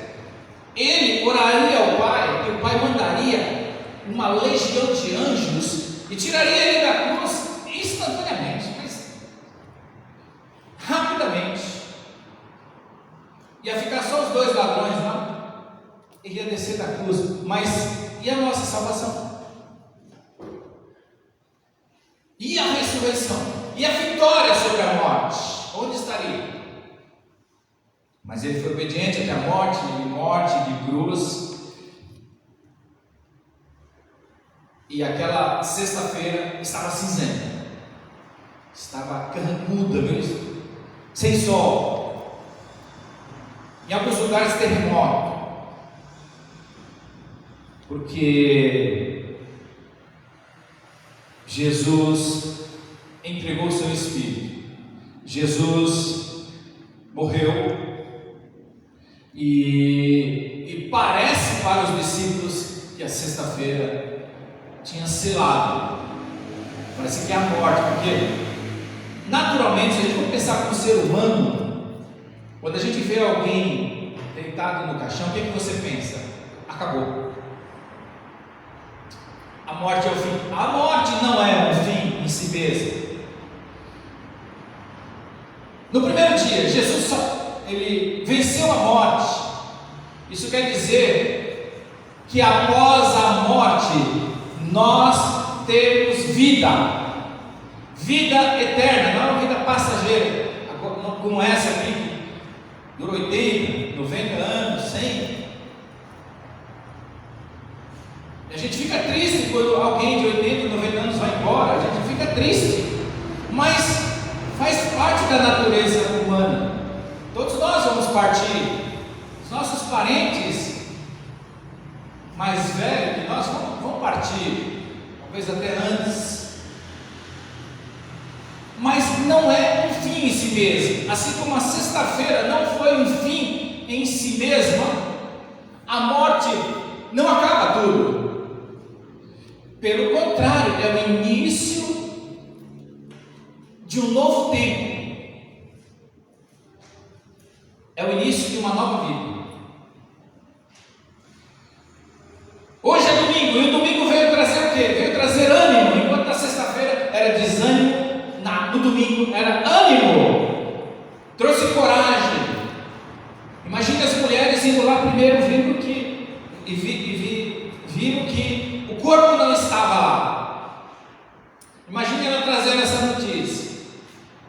ele oraria ao Pai, e o Pai mandaria uma legião de anjos e tiraria ele da cruz instantaneamente, mas rapidamente. Ia ficar só os 2 ladrões lá, ele ia descer da cruz, mas e a nossa salvação? E a ressurreição? E a vitória sobre a morte? Onde estaria? Mas ele foi obediente até a morte de cruz. E aquela sexta-feira estava cinzenta, estava carrancuda, viu? Sem sol. Em alguns lugares terremoto. Porque Jesus entregou seu espírito. Jesus morreu e parece para os discípulos que a sexta-feira tinha selado. Parece que é a morte, porque naturalmente, se a gente for pensar como ser humano, quando a gente vê alguém deitado no caixão, o que você pensa? Acabou. A morte é o fim. A morte não é um fim em si mesmo. No primeiro dia, Jesus ele venceu a morte. Isso quer dizer que após a morte nós temos vida. Vida eterna, não é uma vida passageira, como essa aqui, que dura 80, 90 anos, 100. A gente fica triste quando alguém de 80, 90 anos vai embora, a gente fica triste, mas faz parte da natureza humana. Todos nós vamos partir. Os nossos parentes mais velhos que nós vão partir, talvez até antes. Mas não é um fim em si mesmo. Assim como a sexta-feira não foi um fim em si mesma, a morte não acaba tudo. Pelo contrário, é o início de um novo tempo. É o início de uma nova vida. Hoje é domingo, e o domingo veio trazer o quê? Veio trazer ânimo, enquanto na sexta-feira era desânimo. No domingo era ânimo, trouxe coragem. Imagine as mulheres indo lá primeiro, viram que o corpo não estava lá. Imagine ela trazendo essa notícia.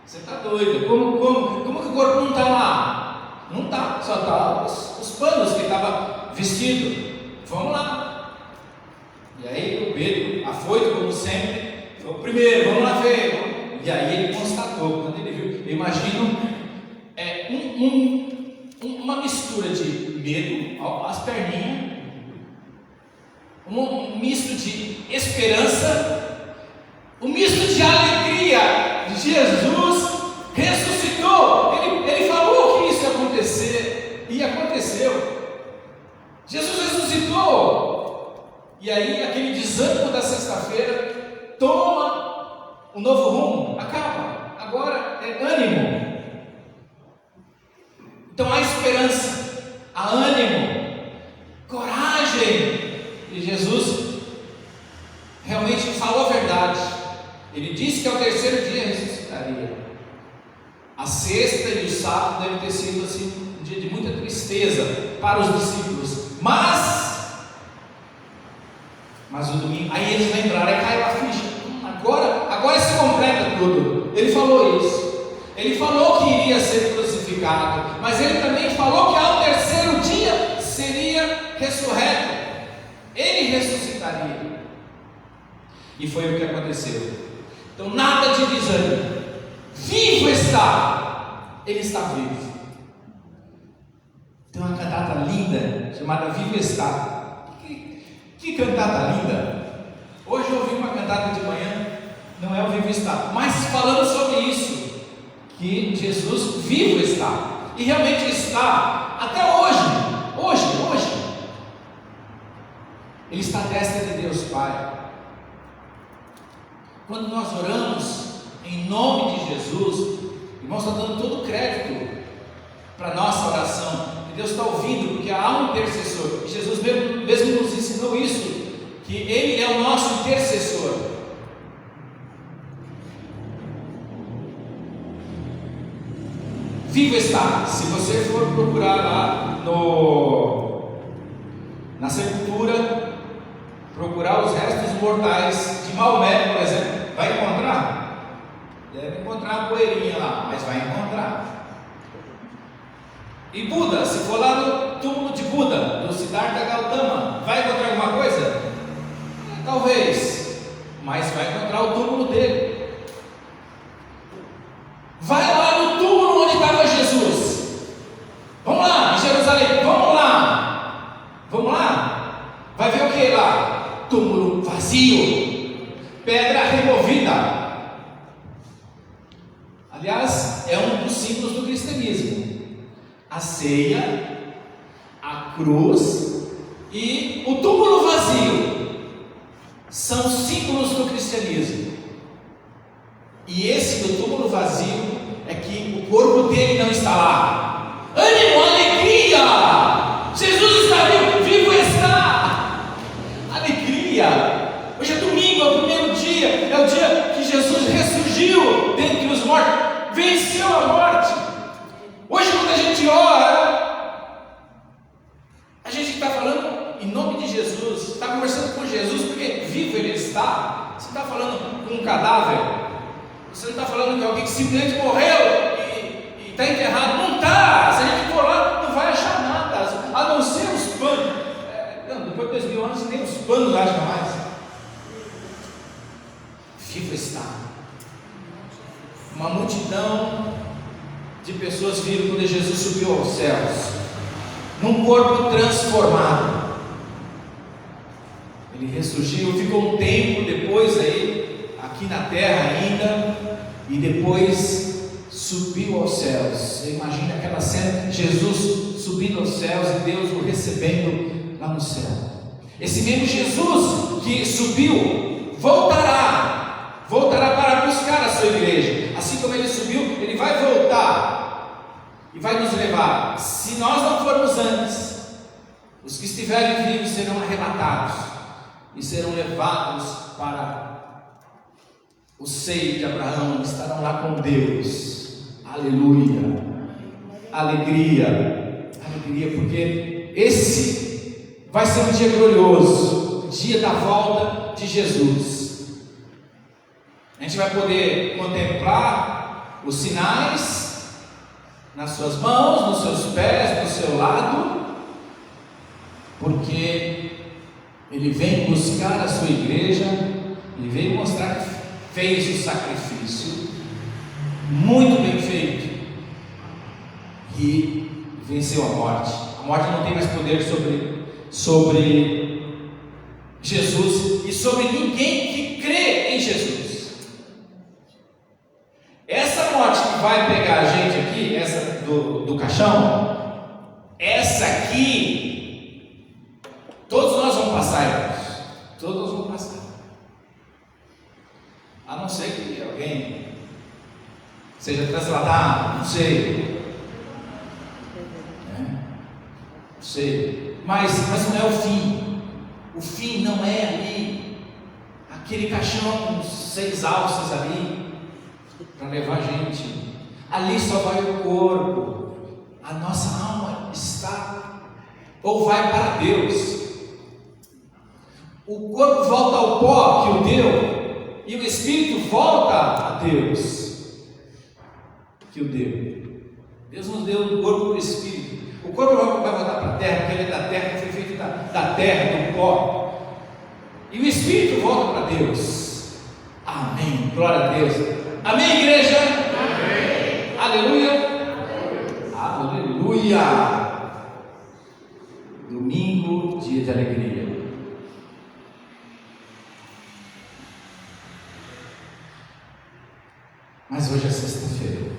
Você está doida? Como que o corpo não está lá? Não está, só está os panos que estava vestido. Vamos lá. E aí o Pedro, afoito como sempre, foi o primeiro, vamos lá ver. E aí ele constatou, quando ele viu, eu imagino uma mistura de medo, as perninhas, um misto de esperança, um misto de alegria. Jesus ressuscitou. Ele falou que isso ia acontecer, e aconteceu. Jesus ressuscitou. E aí aquele desânimo da sexta-feira toma um novo rumo, acaba. Agora é ânimo. Então há esperança, há ânimo, coragem. E Jesus realmente falou a verdade. Ele disse que ao terceiro dia ressuscitaria. A sexta e o sábado devem ter sido assim, um dia de muita tristeza para os discípulos. Mas o domingo, aí eles lembraram, aí caiu a ficha. Agora se completa tudo. Ele falou isso. Ele falou que iria ser crucificado, mas ele também falou que ao terceiro dia seria ressurreto. Ele ressuscitaria. E foi o que aconteceu. Então nada de desânimo. Vivo está. Ele está vivo. Tem uma cantata linda chamada Vivo Está. Que cantata linda. Hoje eu ouvi uma cantata de manhã, não é o Vivo Está, mas falando sobre isso, que Jesus vivo está, e realmente está, até hoje, Ele está à destra de Deus Pai. Quando nós oramos em nome de Jesus, irmãos, está dando todo o crédito para a nossa oração, e Deus está ouvindo, porque há um intercessor, e Jesus mesmo nos ensinou isso, que Ele é o nosso intercessor. Vivo está. Se você for procurar lá na sepultura, procurar os restos mortais de Maomé, por exemplo, vai encontrar? Deve encontrar uma poeirinha lá, mas vai encontrar. E Buda, se for lá no túmulo de Buda, do Siddhartha Gautama, vai encontrar alguma coisa? Talvez, mas vai encontrar o túmulo dele. Vai lá no túmulo onde estava Jesus. Vamos lá, em Jerusalém, vamos lá. Vai ver o que lá? Túmulo vazio, pedra era removida. Aliás, é um dos símbolos do cristianismo: a ceia, a cruz e o túmulo vazio são símbolos do cristianismo. E esse do túmulo vazio é que o corpo dele não está lá. Ânimo, alegria! Jesus está vivo, vivo está! Alegria! Hoje é domingo, é o primeiro dia, é o dia que Jesus ressurgiu dentre os mortos, venceu a morte. Hoje, quando a gente ora, a gente está falando em nome de Jesus, está conversando com Jesus, porque vivo ele está. Você está falando com um cadáver. Você não está falando de alguém que simplesmente morreu e está enterrado. Não está. Se a gente for lá, não vai achar nada, a não ser os panos. Não, depois de 2000 anos, nem os panos acham mais. Vivo está. Uma multidão de pessoas viram quando Jesus subiu aos céus, num corpo transformado. Ele ressurgiu, ficou um tempo depois aí, aqui na terra ainda, e depois subiu aos céus. Você imagina aquela cena, Jesus subindo aos céus e Deus o recebendo lá no céu. Esse mesmo Jesus que subiu, voltará para buscar a sua igreja. Assim como ele subiu, ele vai voltar e vai nos levar. Se nós não formos antes, os que estiverem vivos serão arrebatados e serão levados para o seio de Abraão, estarão lá com Deus. Aleluia, alegria, alegria, porque esse vai ser um dia glorioso, o dia da volta de Jesus. A gente vai poder contemplar os sinais nas suas mãos, nos seus pés, do seu lado, porque ele vem buscar a sua igreja e veio mostrar que fez o sacrifício muito bem feito e venceu a morte. A morte não tem mais poder sobre Jesus e sobre ninguém que crê em Jesus. Essa morte que vai pegar a gente aqui, essa do caixão, essa aqui, todos nós vamos passar, irmãos. Todos nós vamos passar. A não ser que alguém seja trasladado, não sei. Não sei. Mas não é o fim. O fim não é ali. Aquele caixão com 6 alças ali para levar a gente. Ali só vai o corpo. A nossa alma está ou vai para Deus. O corpo volta ao pó que o deu. E o Espírito volta a Deus, que o deu. Deus nos deu o corpo do Espírito. O corpo vai voltar para a terra, porque ele é da terra, foi feito da terra, do pó. E o Espírito volta para Deus. Amém. Glória a Deus. Amém, igreja? Amém. Aleluia. Aleluia. Domingo, dia de alegria. Mas hoje é sexta-feira.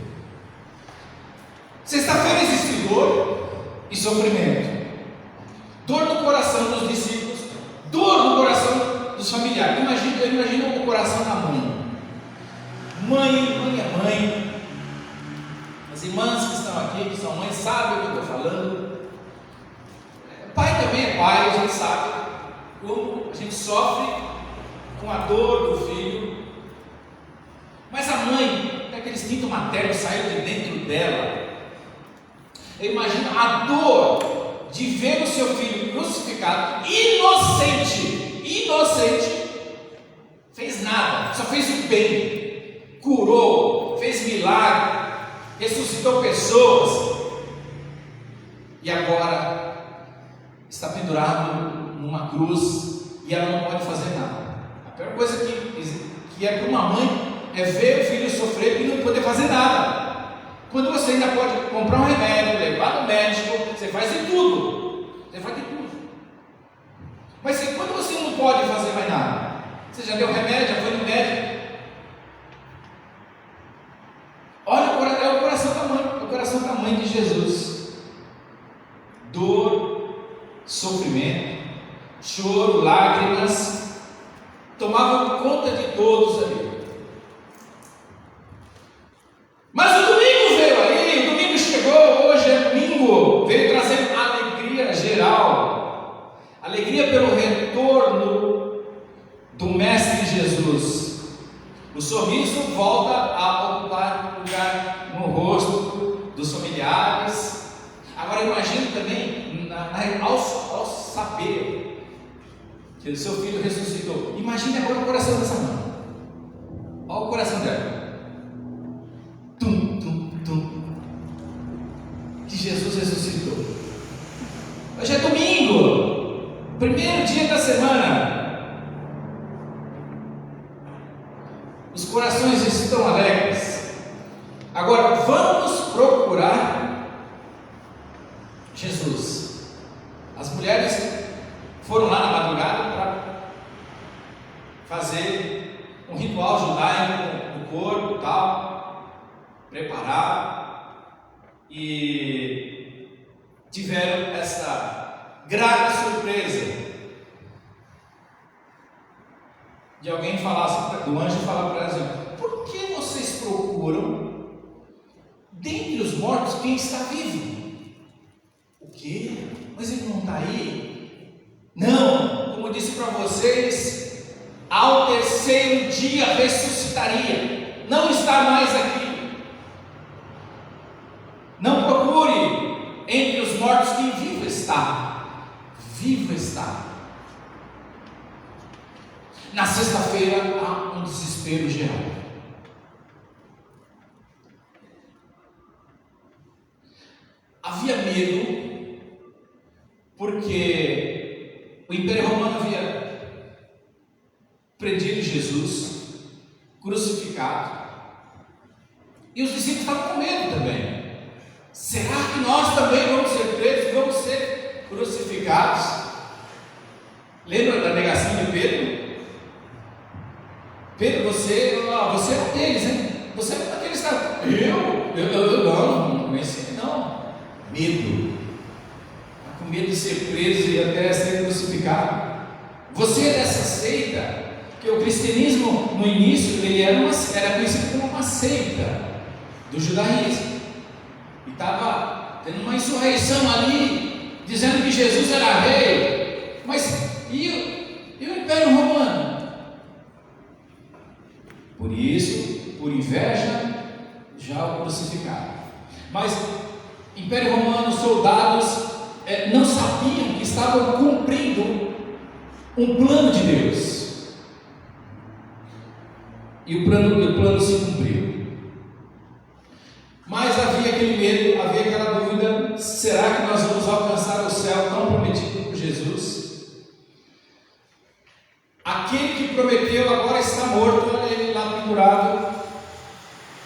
Sexta-feira existe dor e sofrimento. Dor no coração dos discípulos, dor no coração dos familiares. Eu imagino o coração da mãe. Mãe é mãe. As irmãs que estão aqui, que são mães, sabem o que eu estou falando. Pai também é pai, a gente sabe como a gente sofre com a dor do filho. Mas a mãe, aquele instinto materno saiu de dentro dela. Eu imagino a dor de ver o seu filho crucificado, inocente, fez nada, só fez o bem, curou, fez milagre, ressuscitou pessoas, e agora está pendurado numa cruz e ela não pode fazer nada. A pior coisa que é para uma mãe é ver o filho sofrer e não poder fazer nada. Quando você ainda pode comprar um remédio, levar no médico, você faz de tudo. Você faz de tudo. Mas quando você não pode fazer mais nada, Você já deu remédio, já foi no médico? Olha, é o coração da mãe de Jesus. Dor, sofrimento, choro, lágrimas, tomavam conta de todos ali. Mas o domingo veio aí, o domingo chegou, hoje é domingo, veio trazer alegria geral, alegria pelo retorno do Mestre Jesus. O sorriso volta a ocupar lugar no rosto dos familiares. Agora imagine também ao saber que o seu filho ressuscitou. Imagine agora o coração dessa mãe. Olha o coração dela. Tum, tum, tum. Que Jesus ressuscitou. Hoje é domingo, primeiro dia da semana. Os corações estão alegres. Agora vamos procurar Jesus. As mulheres foram lá na madrugada para fazer um ritual judaico no corpo, tal, preparar, e tiveram essa grata surpresa de alguém falar assim, do anjo falar para elas assim: por que vocês procuram dentre os mortos quem está vivo? O quê? Mas ele não está aí? Não, como eu disse para vocês, ao terceiro dia ressuscitaria. Não está mais aqui. Não procure entre os mortos quem vivo está. Vivo está. Na sexta-feira há um desespero geral. Havia medo, porque o Império Romano havia prendido Jesus, crucificado, e os discípulos estavam com medo também. Será que nós também vamos ser presos, vamos ser crucificados? Lembra da negação de Pedro? Pedro, você é um deles, hein? Você é um daqueles caras. Eu não conheci, não. Medo. Está com medo de ser preso e até ser crucificado. Você é dessa seita, que o cristianismo no início ele era conhecido como uma seita do judaísmo. E estava tendo uma insurreição ali, dizendo que Jesus era rei. Mas e o Império Romano? Por isso, por inveja, já o crucificaram. Mas Império Romano, soldados não sabiam que estavam cumprindo um plano de Deus. E o plano se cumpriu. Mas havia aquele medo, havia aquela dúvida: será que nós vamos alcançar o céu tão prometido por Jesus? Aquele que prometeu agora está morto, olha ele lá pendurado.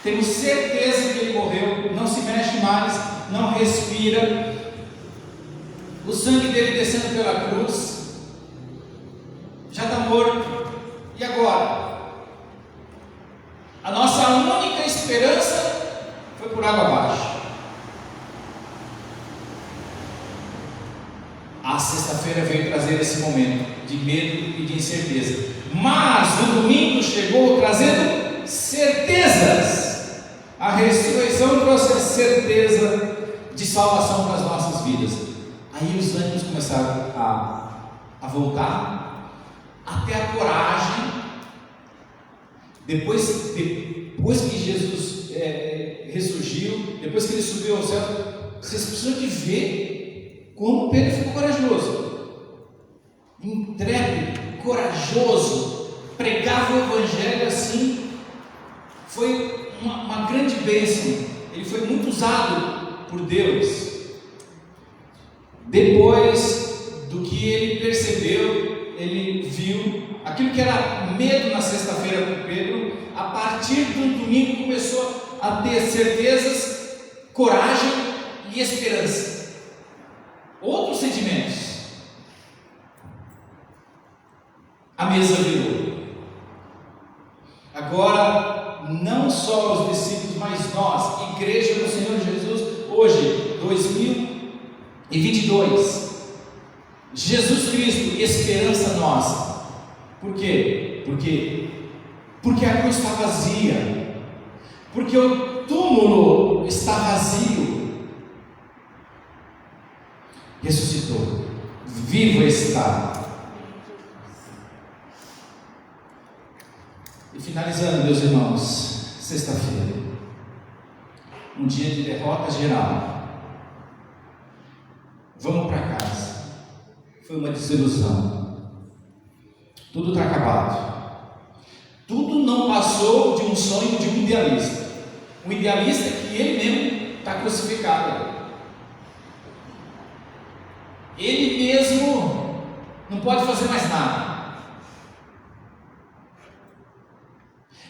Temos certeza que ele morreu, não se mexe mais, não respira. O sangue dele descendo pela cruz, já está morto. E agora? A nossa única esperança foi por água abaixo. A sexta-feira veio trazer esse momento de medo e de incerteza, mas o domingo chegou trazendo certezas. A ressurreição trouxe a certeza de salvação para as nossas vidas. Aí os ânimos começaram a voltar, até a coragem. Depois que Jesus ressurgiu, depois que ele subiu ao céu, vocês precisam de ver como Pedro ficou corajoso, intrépido, corajoso, pregava o evangelho assim. Foi uma grande bênção. Ele foi muito usado por Deus. Depois do que ele percebeu, ele viu aquilo que era medo na sexta-feira com Pedro, a partir do domingo começou a ter certezas, coragem e esperança. Outros sentimentos. A mesa virou. só os discípulos, mas nós, igreja do Senhor Jesus, hoje, 2022, Jesus Cristo, esperança nossa. Por quê? Porque a cruz está vazia, porque o túmulo está vazio. Ressuscitou, vivo está. E finalizando, meus irmãos, sexta-feira, um dia de derrota geral. Vamos para casa. Foi uma desilusão. Tudo está acabado. Tudo não passou de um sonho de um idealista. Um idealista que ele mesmo está crucificado. Ele mesmo não pode fazer mais nada.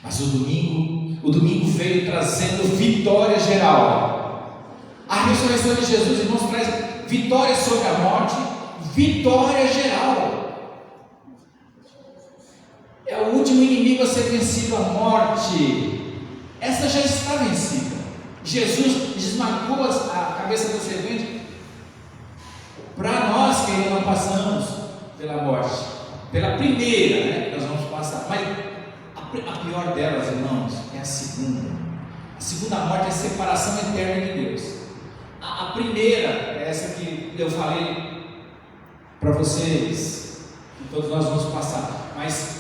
Mas o domingo veio trazendo vitória geral. A ressurreição de Jesus, irmãos, traz vitória sobre a morte, vitória geral. É o último inimigo a ser vencido, a morte. Essa já está vencida. Jesus esmagou a cabeça da serpente. Para nós que ainda não passamos pela morte, pela primeira, né? Nós vamos passar, mas a pior delas, irmãos, é a segunda. A segunda morte é a separação eterna de Deus. A primeira é essa que eu falei para vocês, que todos nós vamos passar, mas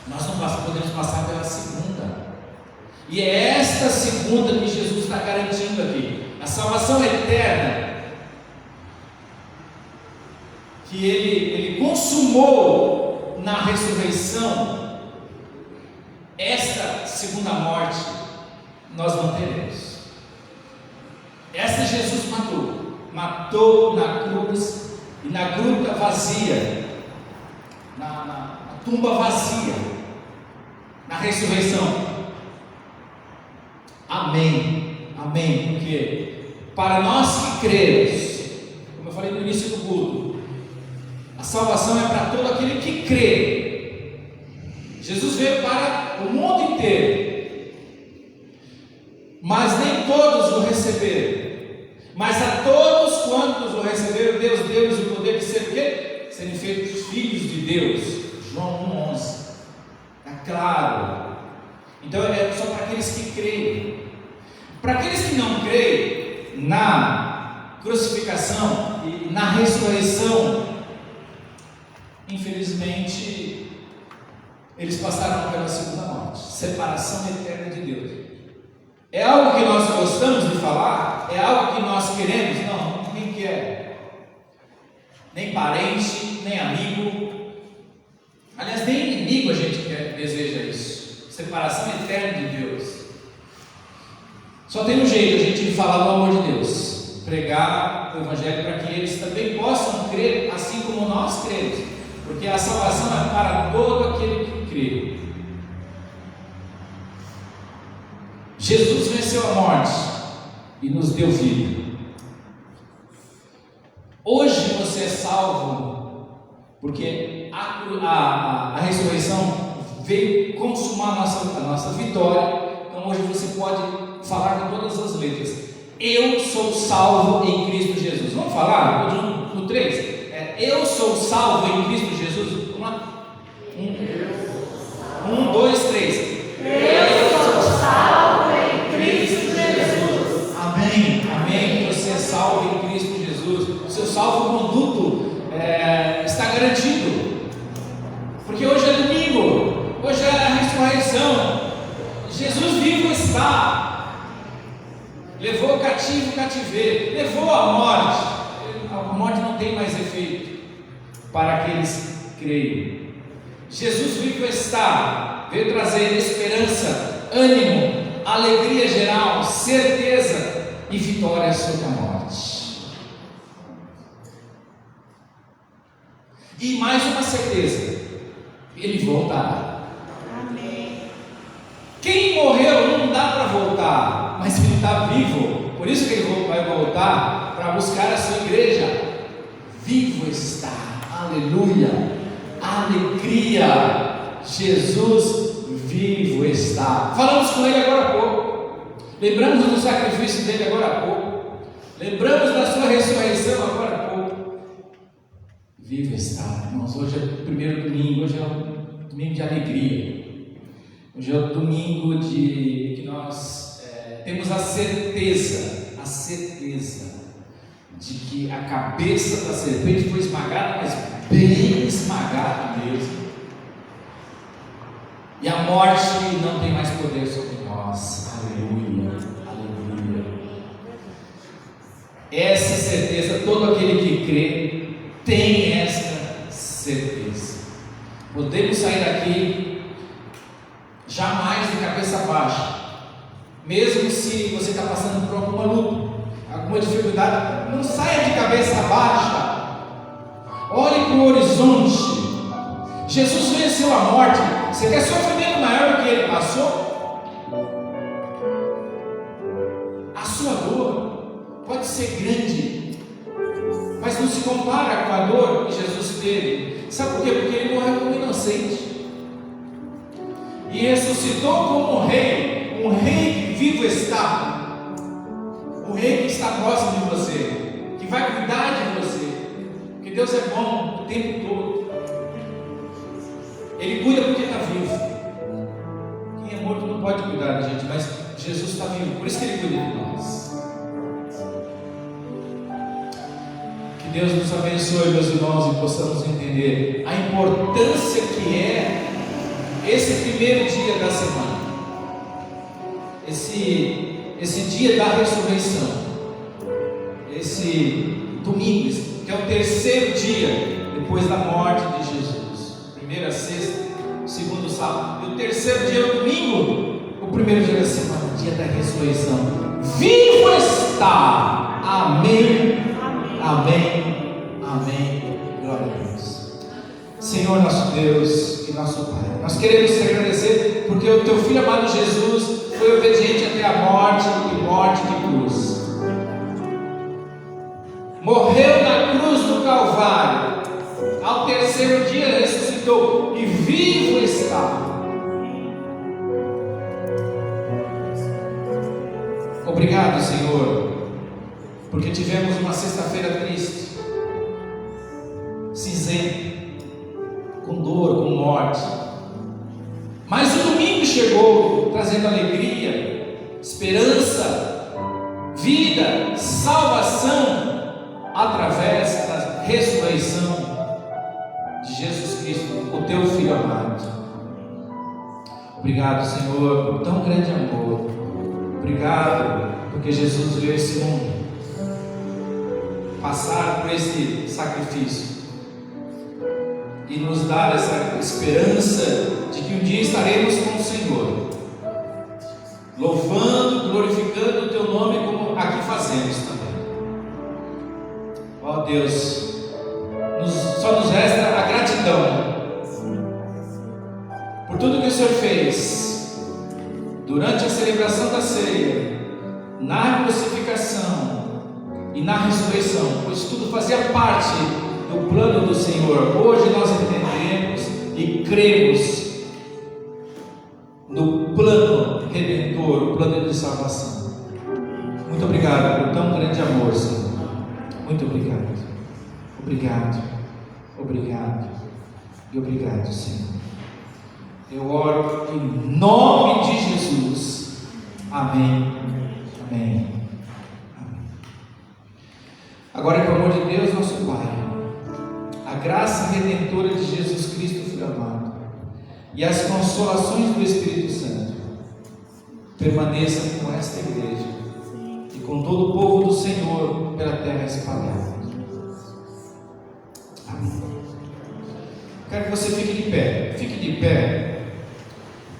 nós não podemos passar pela segunda. E é esta segunda que Jesus está garantindo aqui, a salvação eterna, que ele consumou na ressurreição. Esta segunda morte nós não teremos. Esta Jesus matou na cruz, e na gruta vazia, na tumba vazia, na ressurreição. Amém, amém, porque para nós que cremos, como eu falei no início do culto, a salvação é para todo aquele que crê. Jesus veio para o mundo inteiro, mas nem todos o receberam. Mas a todos quantos o receberam, Deus deu-lhes o poder de ser o quê? Serem feitos filhos de Deus. João 1,11. Está claro. Então é só para aqueles que creem. Para aqueles que não creem na crucificação e na ressurreição, infelizmente, eles passaram pela segunda morte, separação eterna de Deus. É algo que nós gostamos de falar? É algo que nós queremos? Não, ninguém quer. Nem parente, nem amigo. Aliás, nem inimigo a gente deseja isso. Separação eterna de Deus. Só tem um jeito a gente falar do amor de Deus: pregar o Evangelho para que eles também possam crer, assim como nós cremos. Porque a salvação é para todo aquele que crê. Jesus venceu a morte e nos deu vida. Hoje você é salvo, porque a ressurreição veio consumar a nossa vitória. Então hoje você pode falar com todas as letras: eu sou salvo em Cristo Jesus. Vamos falar no 3? Eu sou salvo em Cristo Jesus. Vamos lá. 1, 2, 3. Eu sou salvo em Cristo Jesus. Amém, amém. Você é salvo em Cristo Jesus. O seu salvo-conduto está garantido. Porque hoje é domingo, hoje é a ressurreição. Jesus vivo está. Levou o cativo o cativeiro, levou a morte. A morte não tem mais efeito para aqueles que creem. Jesus vivo está, veio trazer esperança, ânimo, alegria geral, certeza e vitória sobre a morte. E mais uma certeza: ele voltará. Amém. Quem morreu não dá para voltar, mas quem está vivo, por isso que ele vai voltar para buscar a sua igreja. Vivo está, aleluia, alegria. Jesus vivo está. Falamos com ele agora há pouco. Lembramos do sacrifício dele agora há pouco. Lembramos da sua ressurreição agora há pouco. Vivo está, irmãos. Hoje é o primeiro domingo, hoje é um domingo de alegria. Hoje é o domingo que nós temos a certeza de que a cabeça da serpente foi esmagada, mas bem esmagada mesmo. E a morte não tem mais poder sobre nós. Aleluia, aleluia. Essa certeza, todo aquele que crê tem esta certeza. Podemos sair daqui jamais de cabeça baixa. Mesmo se você está passando por alguma luta, alguma dificuldade, não saia de cabeça baixa. Olhe para o horizonte. Jesus venceu a morte. Você quer sofrimento maior do que ele passou? A sua dor pode ser grande, mas não se compara com a dor que Jesus teve. Sabe por quê? Porque ele morreu como inocente e ressuscitou como um rei que vivo está, um rei que está próximo de você, que vai cuidar de você, porque Deus é bom o tempo todo. Ele cuida porque está vivo. Quem é morto não pode cuidar da gente, mas Jesus está vivo, por isso que ele cuida de nós. Que Deus nos abençoe, meus irmãos, e possamos entender a importância que é esse primeiro dia da semana, esse dia da ressurreição, esse domingo, que é o terceiro dia depois da morte de Jesus. Primeira, sexta, segundo, sábado, e o terceiro dia, o domingo, o primeiro dia da semana, dia da ressurreição. Vivo está! Amém, amém, amém. Glória a Deus. Senhor nosso Deus e nosso Pai, nós queremos te agradecer porque o teu Filho amado Jesus foi obediente até a morte e morte de cruz. Morreu na cruz do Calvário. Ao terceiro dia ressuscitou e vivo está. Obrigado, Senhor, porque tivemos uma sexta-feira triste, cinzenta, com dor, com morte, mas o domingo chegou trazendo alegria, esperança, vida, salvação através da ressurreição de Jesus Cristo, o teu Filho amado. Obrigado, Senhor, por tão grande amor. Obrigado porque Jesus veio a esse mundo passar por esse sacrifício e nos dar essa esperança de que um dia estaremos com o Senhor, louvando, glorificando o teu nome, como aqui fazemos também. Ó Deus, só nos resta a gratidão por tudo que o Senhor fez durante a celebração da ceia, na crucificação e na ressurreição, pois tudo fazia parte do plano do Senhor. Hoje nós entendemos e cremos no plano redentor, o plano de salvação. Muito obrigado por tão grande amor, Senhor. Muito obrigado. Obrigado, obrigado e obrigado, Senhor. Eu oro em nome de Jesus. Amém, amém, amém. Agora, com o amor de Deus, nosso Pai, a graça redentora de Jesus Cristo, Filho amado, e as consolações do Espírito Santo permaneçam com esta igreja e com todo o povo do Senhor pela terra espalhada. Amém. Quero que você fique de pé. Fique de pé.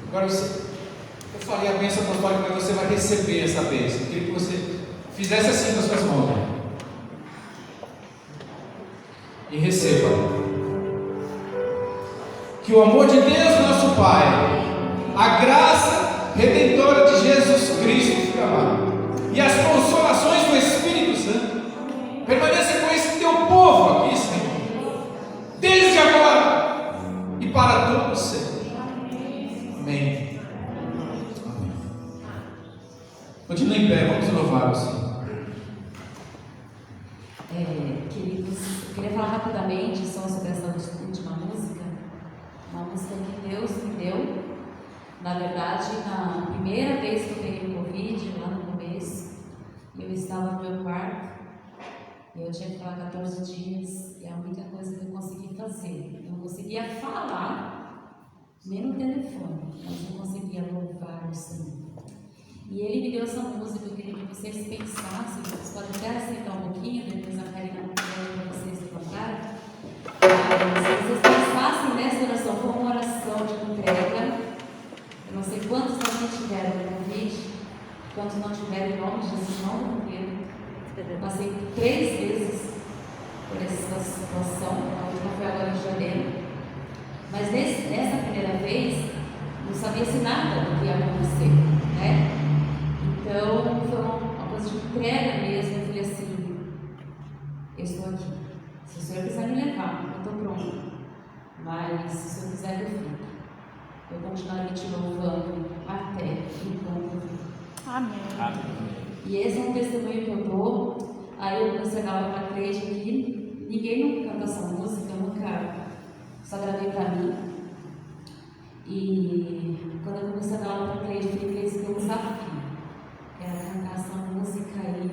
Agora eu falei a bênção apostólica, mas você vai receber essa bênção. Eu queria que você fizesse assim com as suas mãos. E receba. Que o amor de Deus, nosso Pai, a graça redentora de Jesus Cristo, Filho amado, e as consolações do Espírito Santo permaneçam com esse teu povo aqui, Senhor, desde agora e para todos sempre. Amém. Continue em pé, vamos louvar o Senhor. Queridos, eu queria falar rapidamente só sobre essa última música. Uma música que Deus me deu. Na verdade, na primeira vez que eu peguei o Covid, lá no começo, eu estava no meu quarto e eu tinha que falar 14 dias e a única coisa que eu consegui fazer, eu não conseguia falar nem no telefone, mas eu conseguia louvar o Senhor. E Ele me deu essa música, eu queria que vocês pensassem, vocês podem até aceitar um pouquinho, depois a Karina vai para vocês levantarem. Se vocês pensassem nessa oração, foi uma oração de entrega. Eu não sei quantos aqui tiveram no Covid, quantos não tiveram, em nome de Jesus, não morreram. Eu passei 3 vezes por essa situação, a última foi agora em janeiro. Mas nessa primeira vez, não sabia se nada do que ia acontecer, né? Então, foi uma coisa de entrega mesmo. Eu falei assim: eu estou aqui. Se o Senhor quiser me levar, eu estou pronta. Mas se o Senhor quiser, eu fico. Eu continuarei te louvando até enquanto eu vivo. Amém. E esse é um testemunho que eu dou. Aí eu comecei a dar para a igreja aqui. Ninguém nunca canta essa música, eu nunca. Só gravei para mim. E quando eu comecei a dar aula para a igreja, eu falei que eles têm um desafio. Era cantar essa música aí.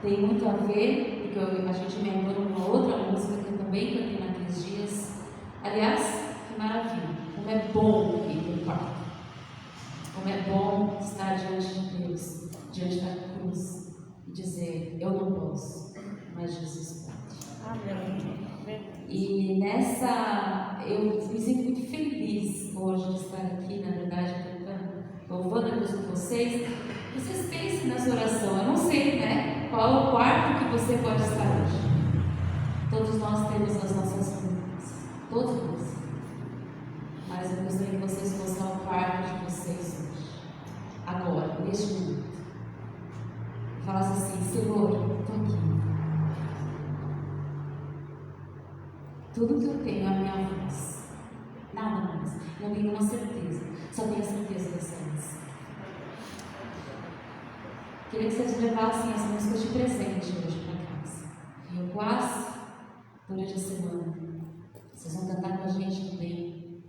Tem muito a ver, porque a gente me lembrou numa outra música que eu também cantei naqueles dias. Aliás, que maravilha. Como é bom ir para o quarto. Como é bom estar diante de Deus, diante da cruz, e dizer: eu não posso, mas Jesus pode. Amém. E nessa, eu me sinto muito feliz hoje de estar aqui, na verdade, cantando, louvando a Deus com vocês. Vocês pensem nessa oração. Eu não sei, né, qual é o quarto que você pode estar hoje. Todos nós temos as nossas dúvidas, todos nós. Mas eu gostaria que vocês fossem ao quarto de vocês hoje, agora, neste momento. E falassem assim: Senhor, estou aqui. Tudo que eu tenho é a minha voz, nada mais. Não tenho uma certeza, só tenho a certeza dessa voz. Queria que vocês levassem as músicas de presente hoje para casa. E eu quase, durante a semana, vocês vão cantar com a gente também.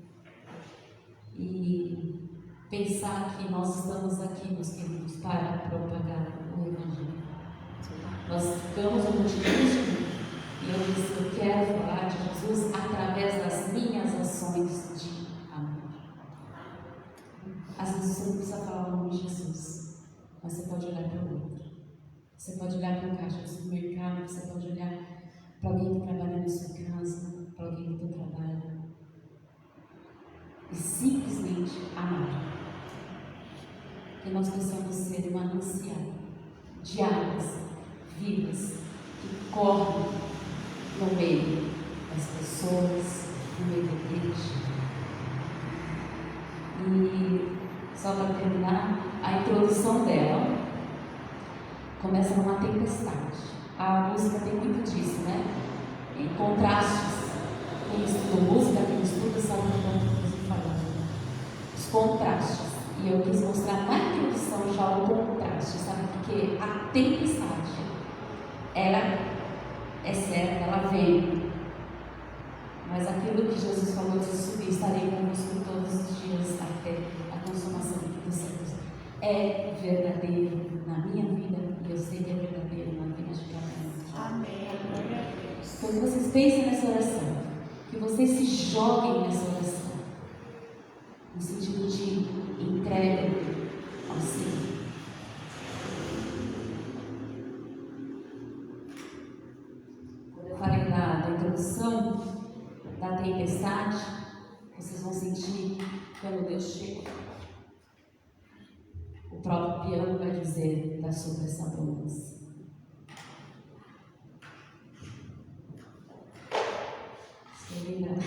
E pensar que nós estamos aqui, meus queridos, para propagar o Evangelho. Nós ficamos no último. E eu disse: eu quero falar de Jesus através das minhas ações de amor. Às vezes você não precisa falar o nome de Jesus, mas você pode olhar para o outro. Você pode olhar para o caixa do supermercado, você pode olhar para alguém que trabalha na sua casa, para alguém do seu trabalho. E simplesmente amar. Que nós possamos ser um manancial de águas vivas que correm no meio das pessoas, no meio da igreja. E só para terminar, a introdução dela começa numa tempestade. A música tem muito disso, né? Em contrastes. Quem estuda música, quem estuda sabe o que eu estou falando. Os contrastes. E eu quis mostrar na introdução já o contraste, sabe? Porque a tempestade, ela é certa, ela veio. Mas aquilo que Jesus falou de subir, estarei convosco todos os dias até a consumação dos séculos, é verdadeiro na minha vida e eu sei que é verdadeiro na vida de cada um. Amém. Então que vocês pensem nessa oração, que vocês se joguem nessa oração, no sentido de entrega ao Senhor. Quando eu falei da introdução da tempestade, vocês vão sentir quando Deus chega. O próprio piano vai dizer sobre essa bonança. Você lembra?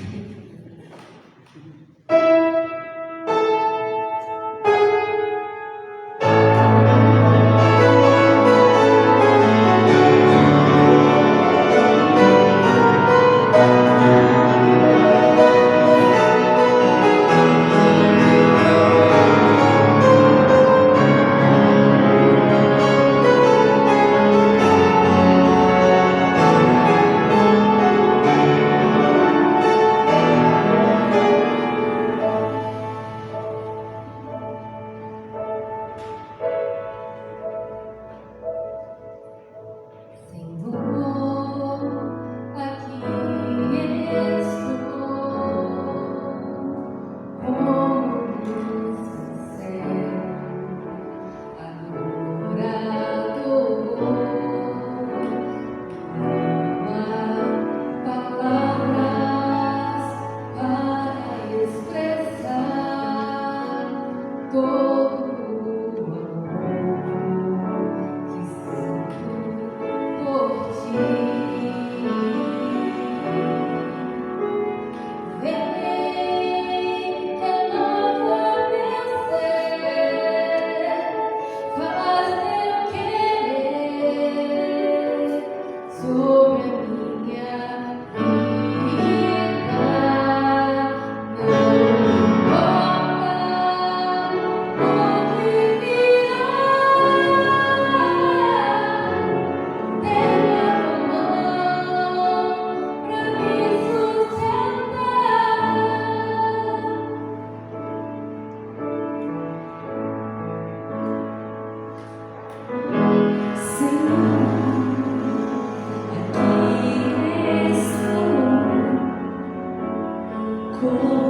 Vem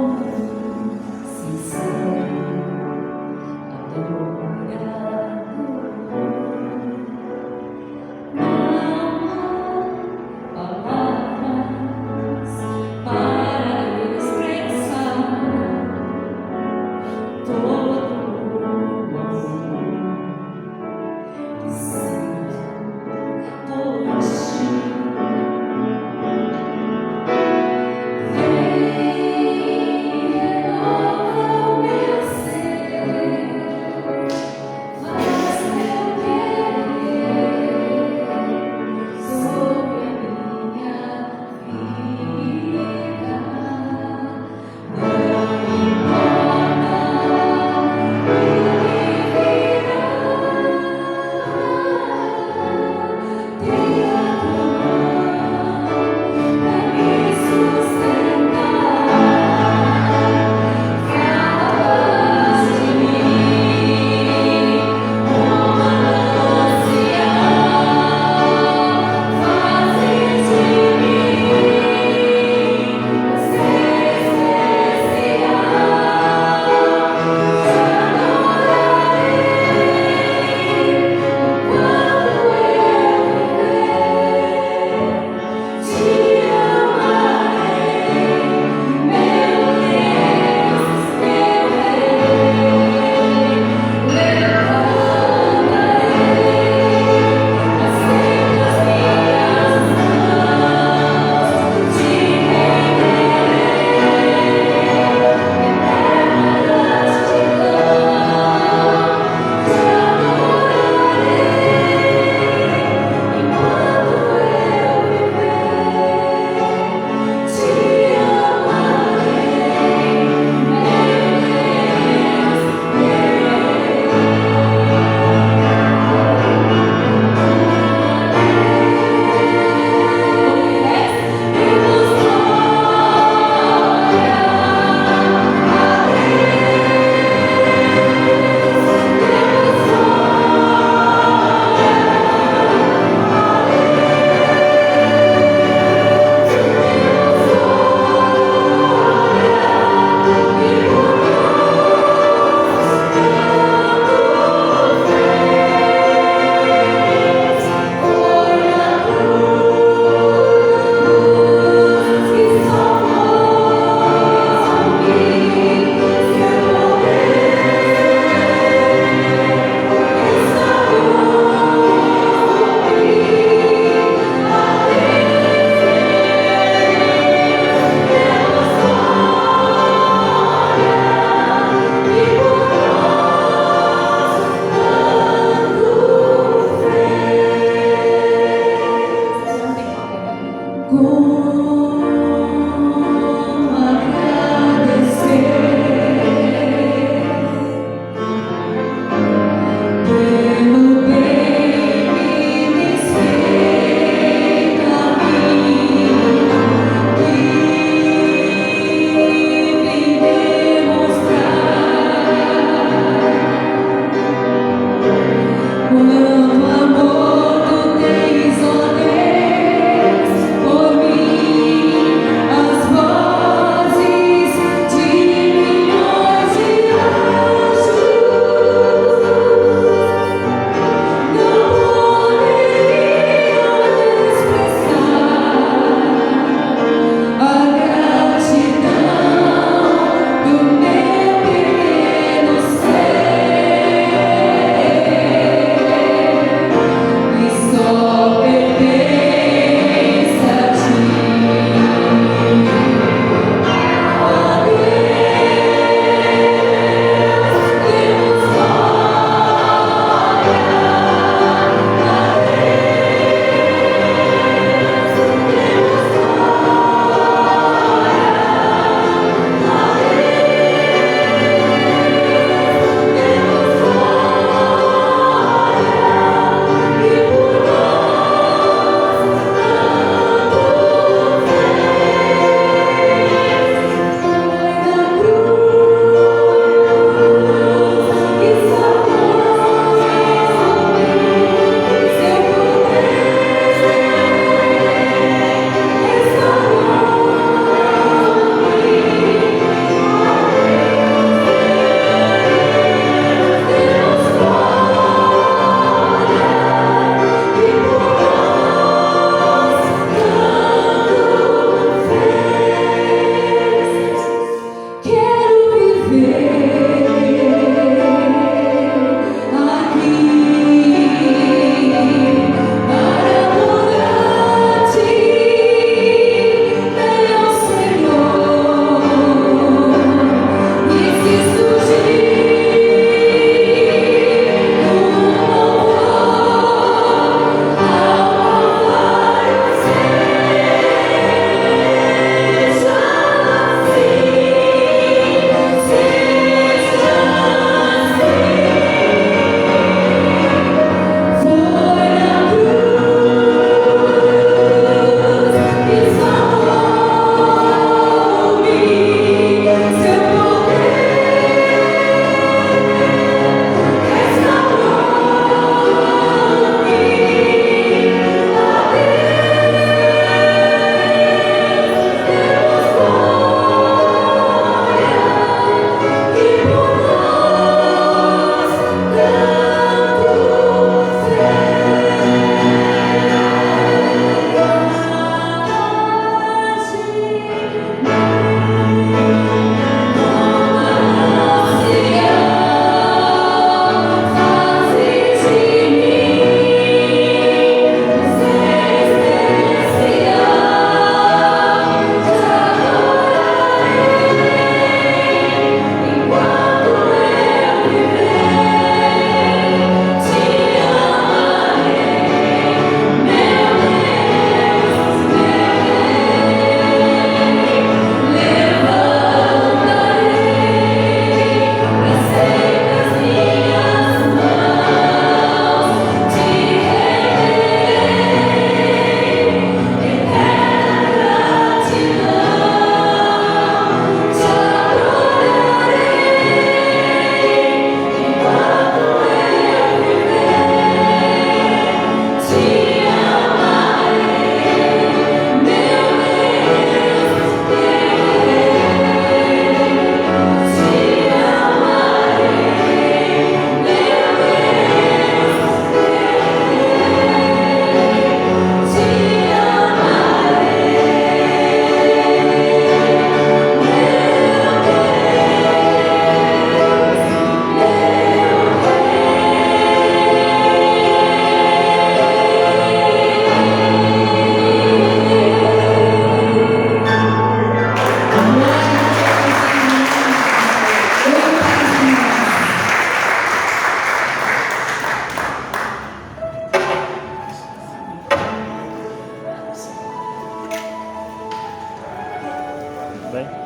Bem?